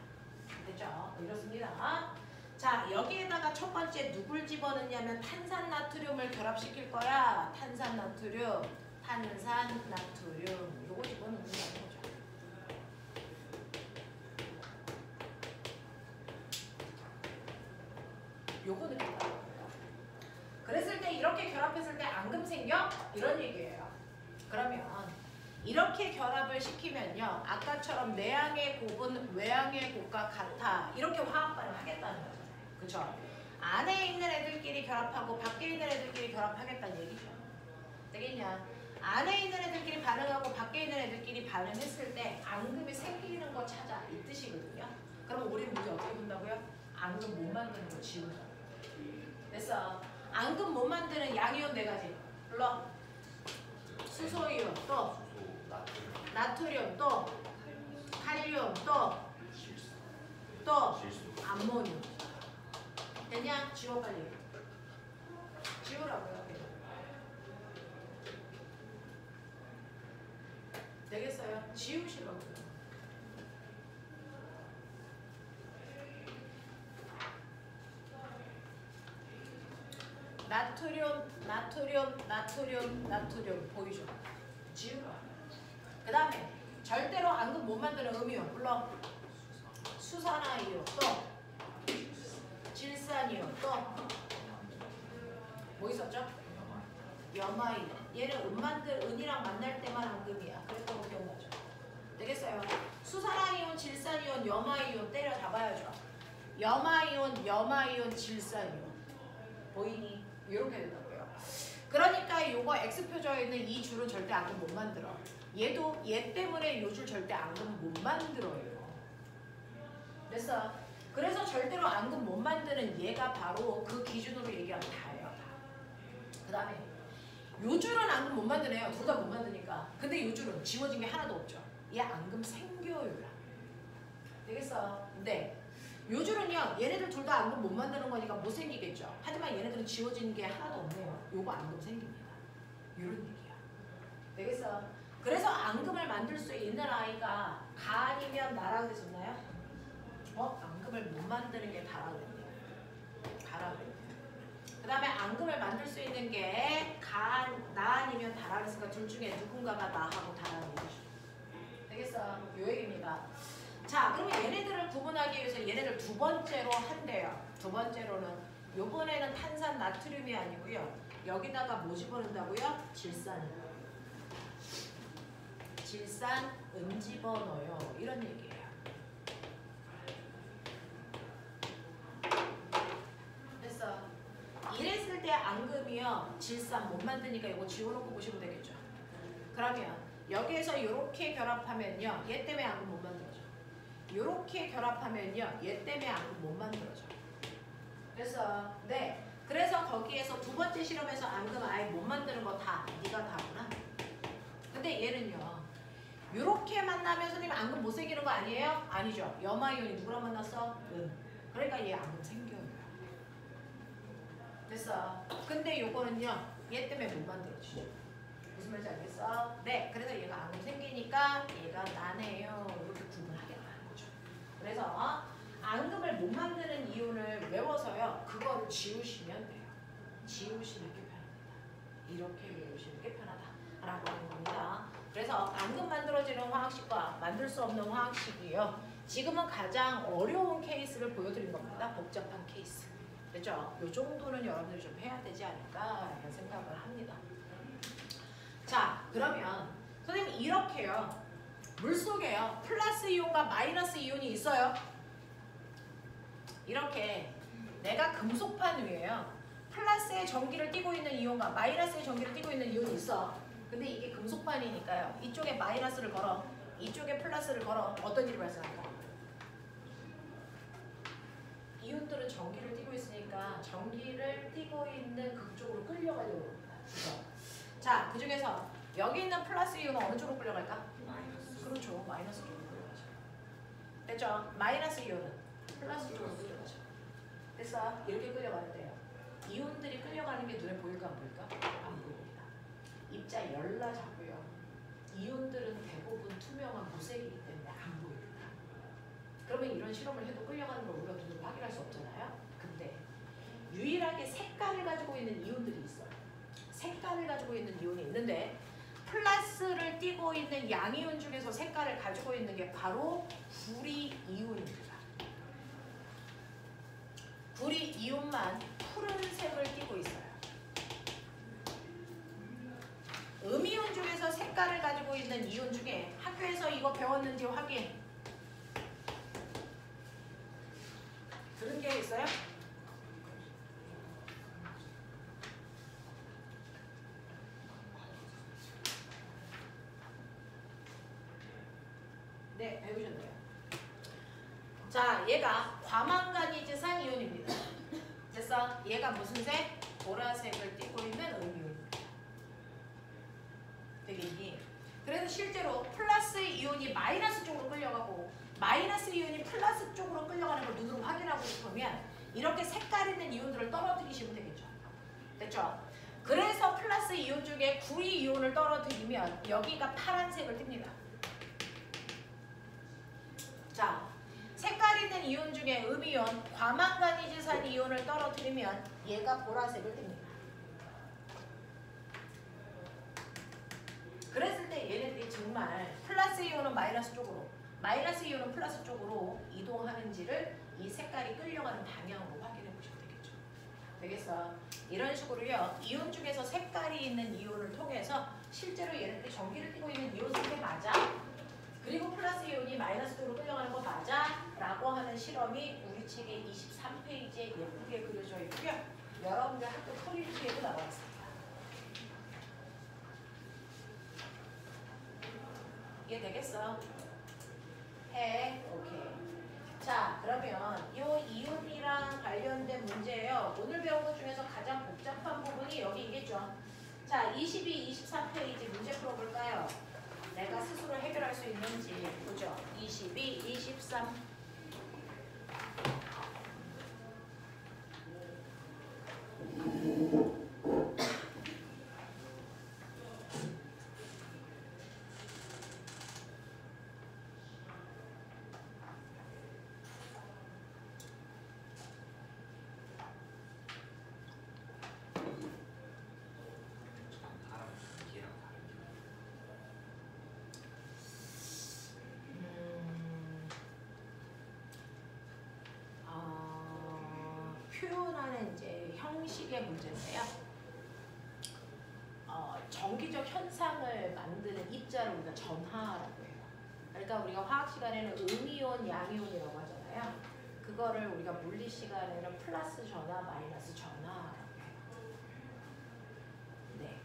됐죠? 이렇습니다. 자, 여기에다가 첫 번째 누굴 집어넣냐면 탄산나트륨을 결합시킬 거야. 탄산나트륨. 요거 집어넣는 거죠. 요거 느낀다. 그랬을 때 이렇게 결합했을 때 앙금 생겨? 이런 얘기예요. 그러면 이렇게 결합을 시키면요. 아까처럼 내항의 곱은 외항의 곱과 같아. 이렇게 화학 반응하겠다는 거잖아요. 그쵸? 안에 있는 애들끼리 결합하고 밖에 있는 애들끼리 결합하겠다는 얘기죠. 되겠냐? 안에 있는 애들끼리 반응하고 밖에 있는 애들끼리 반응했을 때 앙금이 생기는 거 찾아. 이 뜻이거든요. 그럼 우리 문제 어떻게 본다고요? 앙금 못 만드는 거 지운다. 됐어. 앙금 못 만드는 양이온 4가지. 불러. 수소이온 또 나트륨 또 칼륨 또 암모늄. 됐냐? 지워 빨리. 지우라고요. 되겠어요? 지우시라고요. 나트륨 보이죠? 지우라. 그 다음에 절대로 앙금 못 만드는 음이온 물론 수산화이온 또 질산이온 또 뭐 있었죠? 염화이온. 얘는 은이랑 만날 때만 앙금이야. 그랬던 거 기억나죠? 되겠어요? 수산화이온, 질산이온, 염화이온 때려 잡아야죠. 염화이온, 질산이온. 보이니? 이렇게 된다고요. 그러니까 요거 X 표적에 있는 이 줄은 절대 앙금 못 만들어. 얘도 얘 때문에 요 줄 절대 앙금 못 만들어요. 됐어? 그래서 절대로 앙금 못 만드는 얘가 바로 그 기준으로 얘기하면 다예요. 다. 그 다음에 요 줄은 앙금 못 만드네요. 둘 다 못 만드니까. 근데 요 줄은 지워진 게 하나도 없죠. 얘 앙금 생겨요라. 되겠어? 네. 요 줄은요. 얘네들 둘 다 앙금 못 만드는 거니까 못 생기겠죠. 하지만 얘네들은 지워지는 게 하나도 없네요. 요거 앙금 생깁니다. 요런 얘기야. 되겠어? 그래서 앙금을 만들 수 있는 아이가 가 아니면 나라고 했었나요? 앙금을 못 만드는 게 다라고 했네요. 가라고 했네요. 그 다음에 앙금을 만들 수 있는 게 가, 나 아니면 다라고 했으니까 둘 중에 누군가가 나하고 다라는 얘기죠. 되겠어? 요 얘기입니다. 자, 그러면 얘네들을 구분하기 위해서 얘네들 두 번째로 한대요. 두 번째로는 요번에는 탄산 나트륨이 아니고요. 여기다가 뭐 집어넣는다고요? 질산을. 질산 은 집어넣어요. 이런 얘기예요. 됐어. 이랬을 때 앙금이요. 질산 못 만드니까 이거 지워놓고 보시면 되겠죠. 그러면 여기에서 이렇게 결합하면요. 얘 때문에 앙금 못 만들어져. 이렇게 결합하면요. 얘 때문에 앙금 못 만들어져. 됐어. 네. 그래서 거기에서 두 번째 실험에서 앙금 아예 못 만드는 거 다 네가 다구나. 근데 얘는요. 이렇게 만나면 선생님 앙금 못 생기는 거 아니에요? 아니죠. 염화이온이 누구랑 만났어? 은. 그러니까 얘 앙금 생겨요. 됐어. 근데 요거는요. 얘 때문에 못 만들어지죠. 무슨 말인지 알겠어? 네. 그래서 얘가 앙금 생기니까 얘가 나네요. 이렇게 구분하겠다는 거죠. 그래서 앙금을 못 만드는 이온을 외워서요. 그거를 지우시면 돼요. 지우시는 게 편합니다. 이렇게 외우시는 게 편하다라고 하는 겁니다. 그래서 앙금 만들어지는 화학식과 만들 수 없는 화학식이요. 지금은 가장 어려운 케이스를 보여드린 겁니다. 복잡한 케이스. 됐죠? 이 정도는 여러분들이 좀 해야 되지 않을까라는 생각을 합니다. 자, 그러면 선생님 이렇게요. 물속에요. 플러스 이온과 마이너스 이온이 있어요. 이렇게 내가 금속판 위에요. 플러스의 전기를 띠고 있는 이온과 마이너스의 전기를 띠고 있는 이온이 있어. 근데 이게 금속판이니까요. 이쪽에 마이너스를 걸어, 이쪽에 플러스를 걸어. 어떤 일이 발생할까? 이온들은 전기를 띠고 있으니까 전기를 띠고 있는 그쪽으로 끌려가려고 합니다. 그죠? 자, 그 중에서 여기 있는 플러스 이온은 어느 쪽으로 끌려갈까? 마이너스. 그렇죠. 마이너스 쪽으로 끌려가죠. 됐죠? 마이너스 이온은 플러스 쪽으로 끌려가죠. 됐어? 이렇게 끌려가는데요. 이온들이 끌려가는 게 눈에 보일까 안 보일까? 안 보입니다. 입자 열나자고요. 이온들은 대부분 투명한 무색이기 때문에 안 보입니다. 그러면 이런 실험을 해도 끌려가는 걸 우리가 눈으로 확인할 수 없잖아요. 근데 유일하게 색깔을 가지고 있는 이온들이 있어요. 색깔을 가지고 있는 이온이 있는데 플러스를 띠고 있는 양이온 중에서 색깔을 가지고 있는 게 바로 구리 이온입니다. 구리 이온만 푸른색을 띠고 있어요. 음이온 중에서 색깔을 가지고 있는 이온 중에 학교에서 이거 배웠는지 확인. 들은 게 있어요? 네, 배우셨네요. 자, 얘가 과망간이지산 이온입니다. 됐어? 얘가 무슨 색? 보라색을 띠고 있는 음이온입니다. 되겠니? 그래서 실제로 플러스 이온이 마이너스 쪽으로 끌려가고 마이너스 이온이 플러스 쪽으로 끌려가는 걸 눈으로 확인하고 싶으면 이렇게 색깔 있는 이온들을 떨어뜨리시면 되겠죠. 됐죠? 그래서 플러스 이온 중에 구리 이온을 떨어뜨리면 여기가 파란색을 띱니다. 자, 색깔 있는 이온 중에 음이온, 과망간이지산 이온을 떨어뜨리면 얘가 보라색을 띱니다. 그랬을 때 얘네들이 정말 플러스 이온은 마이너스 쪽으로, 마이너스 이온은 플러스 쪽으로 이동하는지를 이 색깔이 끌려가는 방향으로 확인해 보시면 되겠죠. 되겠어? 이런 식으로요. 이온 중에서 색깔이 있는 이온을 통해서 실제로 얘네들이 전기를 띠고 있는 이온 상태 맞아? 그리고 플러스 이온이 마이너스 쪽으로 끌려가는 거 맞아? 라고 하는 실험이 우리 책의 23페이지에 예쁘게 그려져 있고요. 여러분들 학교 커뮤니티에도 나와 있습니다. 이해되겠어? 해. 오케이. 자, 그러면 이 이온이랑 관련된 문제예요. 오늘 배운 것 중에서 가장 복잡한 부분이 여기 있겠죠. 자, 22, 23페이지 문제 풀어볼까요? 내가 스스로 해결할 수 있는지 보죠. 22, 23. 전하랑 전기랑 다른 게 표현하는 이제 형식의 문제인데요. 정기적 현상을 만드는 입자를 우리가 전하라고 해요. 그러니까 우리가 화학 시간에는 음이온, 양이온이라고 하잖아요. 그거를 우리가 물리 시간에는 플러스 전하, 마이너스 전하라고 해요. 네.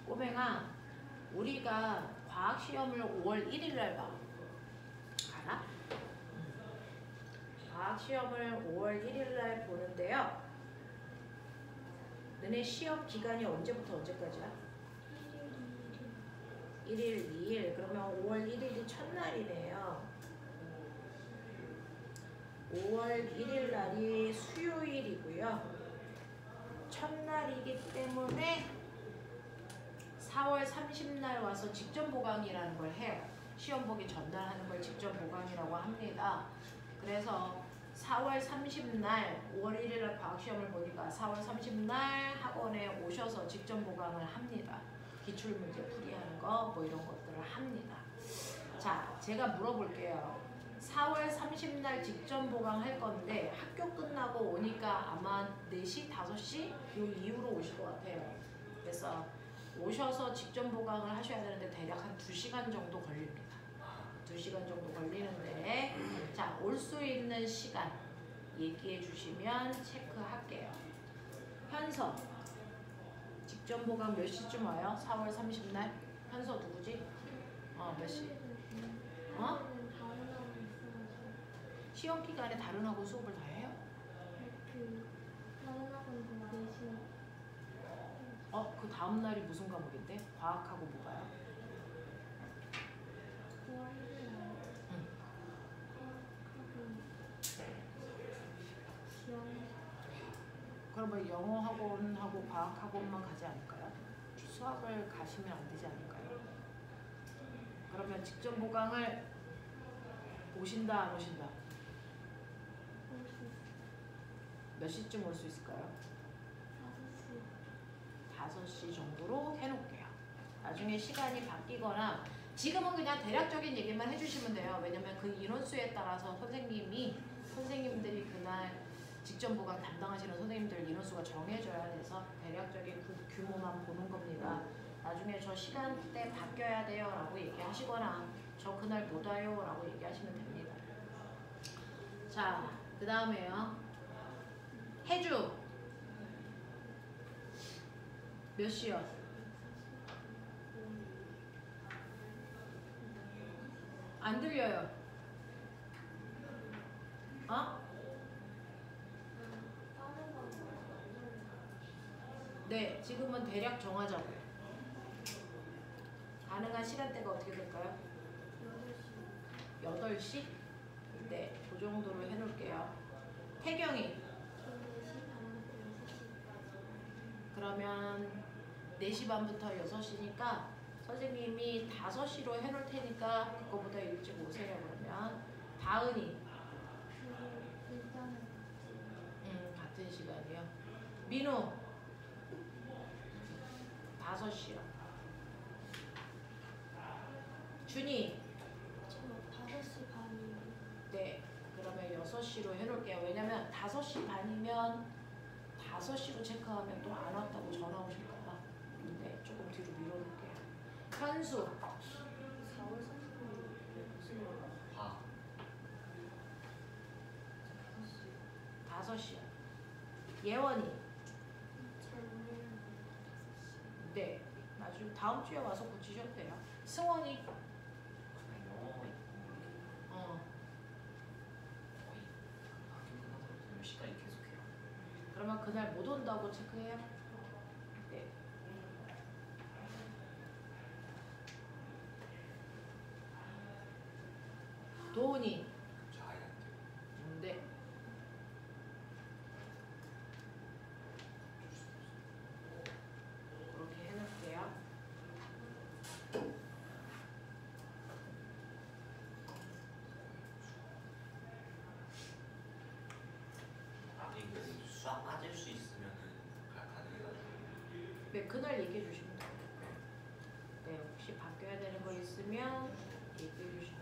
꼬맹아, 우리가 과학 시험을 5월 1일 날 봐. 알아? 과학 시험을 5월 1일 날 보는데요. 너네 시험 기간이 언제부터 언제까지야? 1일, 2일. 그러면 5월 1일이 첫날이네요. 5월 1일 날이 수요일이고요. 첫날이기 때문에 4월 30날 와서 직전 보강이라는 걸 해요. 시험 보기 전날하는 걸 직전 보강이라고 합니다. 그래서 4월 30날, 5월 1일날 과학 시험을 보니까 4월 30날 학원에 오셔서 직전 보강을 합니다. 기출 문제 풀이하는 거 뭐 이런 것들을 합니다. 자, 제가 물어볼게요. 4월 30날 직전 보강할 건데 학교 끝나고 오니까 아마 4시, 5시 요 이후로 오실 것 같아요. 그래서 오셔서 직전 보강을 하셔야 되는데 대략 한 2시간 정도 걸립니다. 2시간 정도 걸리는데 자, 올 수 있는 시간 얘기해 주시면 체크할게요. 현서 직전 보강 몇 시쯤 와요? 4월 30날? 현서 누구지? 몇 시? 시험 기간에 다른 학원 수업을 다 해요? 그 다음 날이 무슨 과목인데? 과학하고 뭐가요? 그러면 영어 학원하고 과학 학원만 가지 않을까요? 수학을 가시면 안 되지 않을까요? 그러면 직전 보강을 오신다 안 오신다? 몇 시쯤 올 수 있을까요? 5시 정도로 해놓을게요. 나중에 시간이 바뀌거나 지금은 그냥 대략적인 얘기만 해주시면 돼요. 왜냐면 그 인원수에 따라서 선생님들이 그날 직전 보강 담당하시는 선생님들 인원수가 정해져야 돼서 대략적인 규모만 보는 겁니다. 나중에 저 시간대 바뀌어야 돼요 라고 얘기하시거나 저 그날 못 와요 라고 얘기하시면 됩니다. 자, 그 다음에요. 해주 몇 시요? 안 들려요. 네, 지금은 대략 정하자고요. 가능한 시간대가 어떻게 될까요? 8시? 네, 그 정도로 해놓을게요. 태경이 그러면 4시 반부터 6시니까 선생님이 5시로 해놓을 테니까 그거보다 일찍 오세요. 그러면 다은이 같은 시간 시간이요. 민우 5시요. 준이 저 5시 반이요. 네, 그러면 6시로 해놓을게요. 왜냐면 5시 반이면 5시로 체크하면 또 안 왔다고 전화 오실까봐. 근데 조금 뒤로 밀어놓을게요. 현수 4월 30일 무슨 날이야? 화 5시요. 예원이 저는 네, 나중에 다음 주에 와서 고치셔도 돼요. 승원이 그냥 영어 있고 어, 거의 학교 끝나서 몇 시까지 계속해요. 그러면 그날 못 온다고 체크해요? 네. 도훈이 저 아이한테 네. 그렇게 해놓을게요. 이거 수학 빠질 수 있으면은 가능해가지고 네, 그날 얘기해 주시면 돼요. 네, 혹시 바뀌어야 되는 거 있으면 얘기해 주시면 됩니다.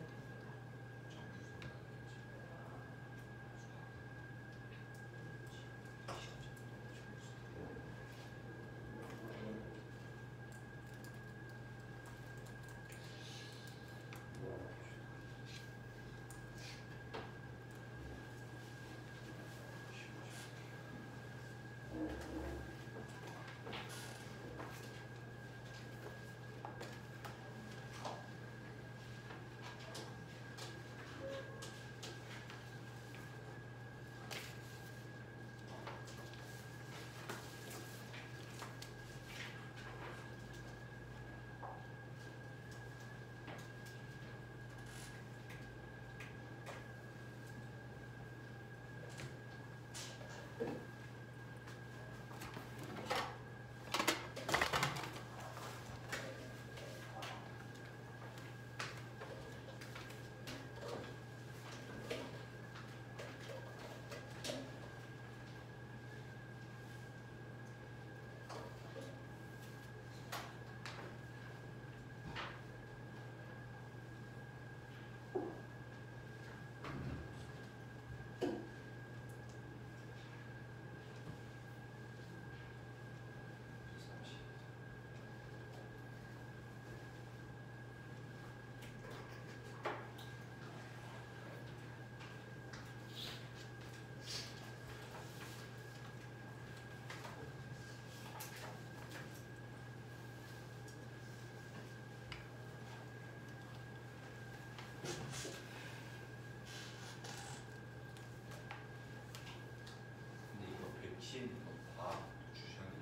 근데 이거 백신 다 주셨는데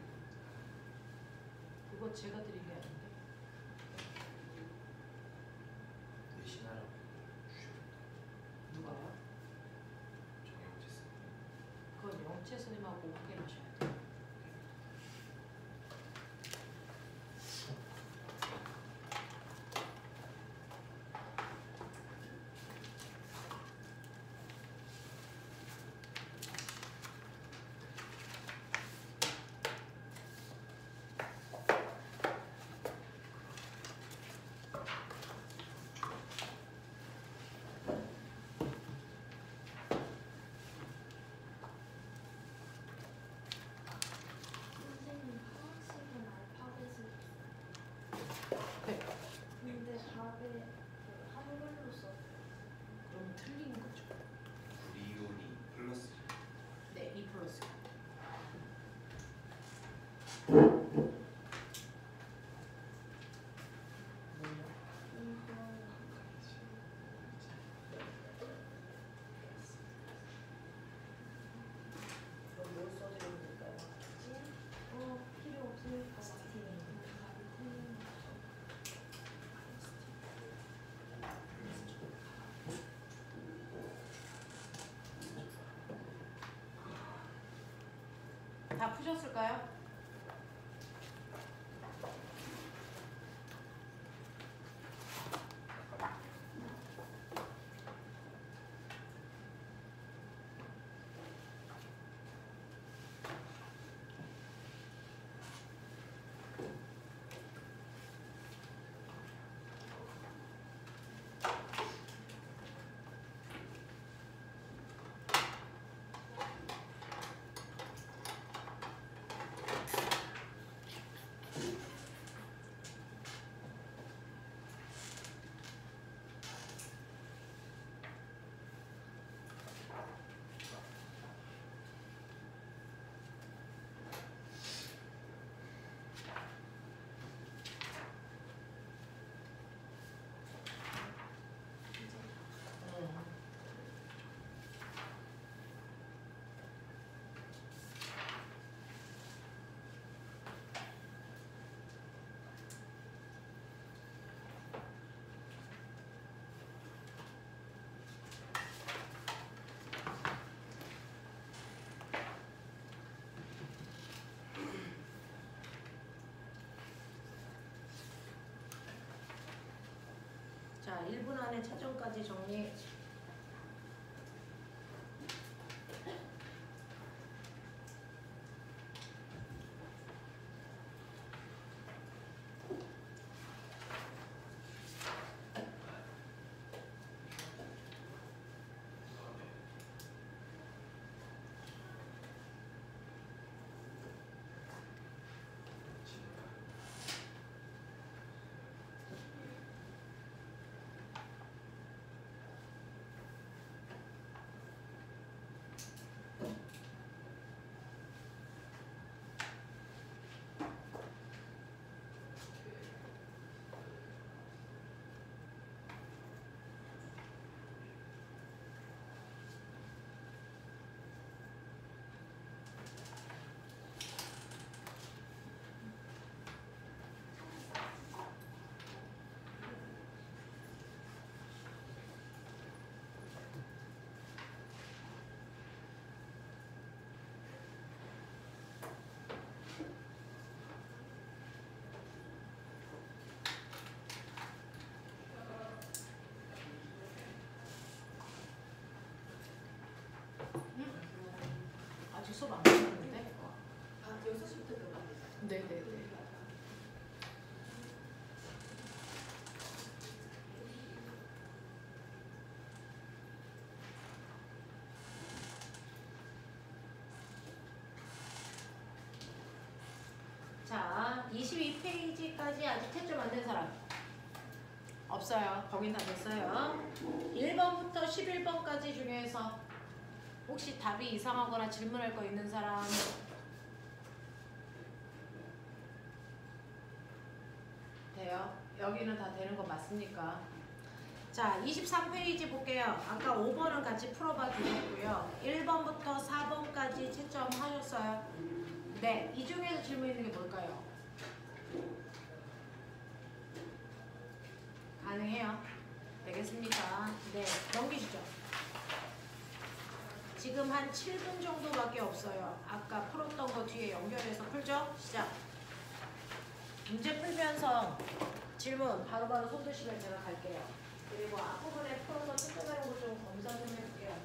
그거 제가 드린 게 아닌데. 내신하라고 주셨다. 누가요? 정영재 쌤. 그건 영채 선생님하고 확인하셔야 돼요. 선생님 화학식은 알파벳을 네. 근데 답에 그 한글로 써. 그러면 틀린 거죠. 브리온이 플러스 네, 2 플러스. 뭐요? 이거 그럼 뭘 써드리면 될까요? 필요 없으니까 마틴. 답이 틀린 거. 다 푸셨을까요? 자, 1분 안에 차점까지 정리. 아직 수업 안 끝났는데? 아, 6시부터 들어가면 되죠? 네네네. 자, 22페이지까지 아직 채점 안 된 사람 없어요. 거긴 다 됐어요. 1번부터 11번까지 중에서 혹시 답이 이상하거나 질문할 거 있는 사람? 돼요? 여기는 다 되는 거 맞습니까? 자, 23페이지 볼게요. 아까 5번은 같이 풀어봐 드렸고요. 1번부터 4번까지 채점하셨어요? 네, 이 중에서 질문 있는 게 뭘까요? 가능해요? 되겠습니까? 네, 넘기시죠. 지금 한 7분 정도밖에 없어요. 아까 풀었던 거 뒤에 연결해서 풀죠? 시작. 문제 풀면서 질문 바로바로 손 드시면 제가 갈게요. 그리고 앞부분에 풀어서 채점하는 거 좀 검사 좀 해볼게요.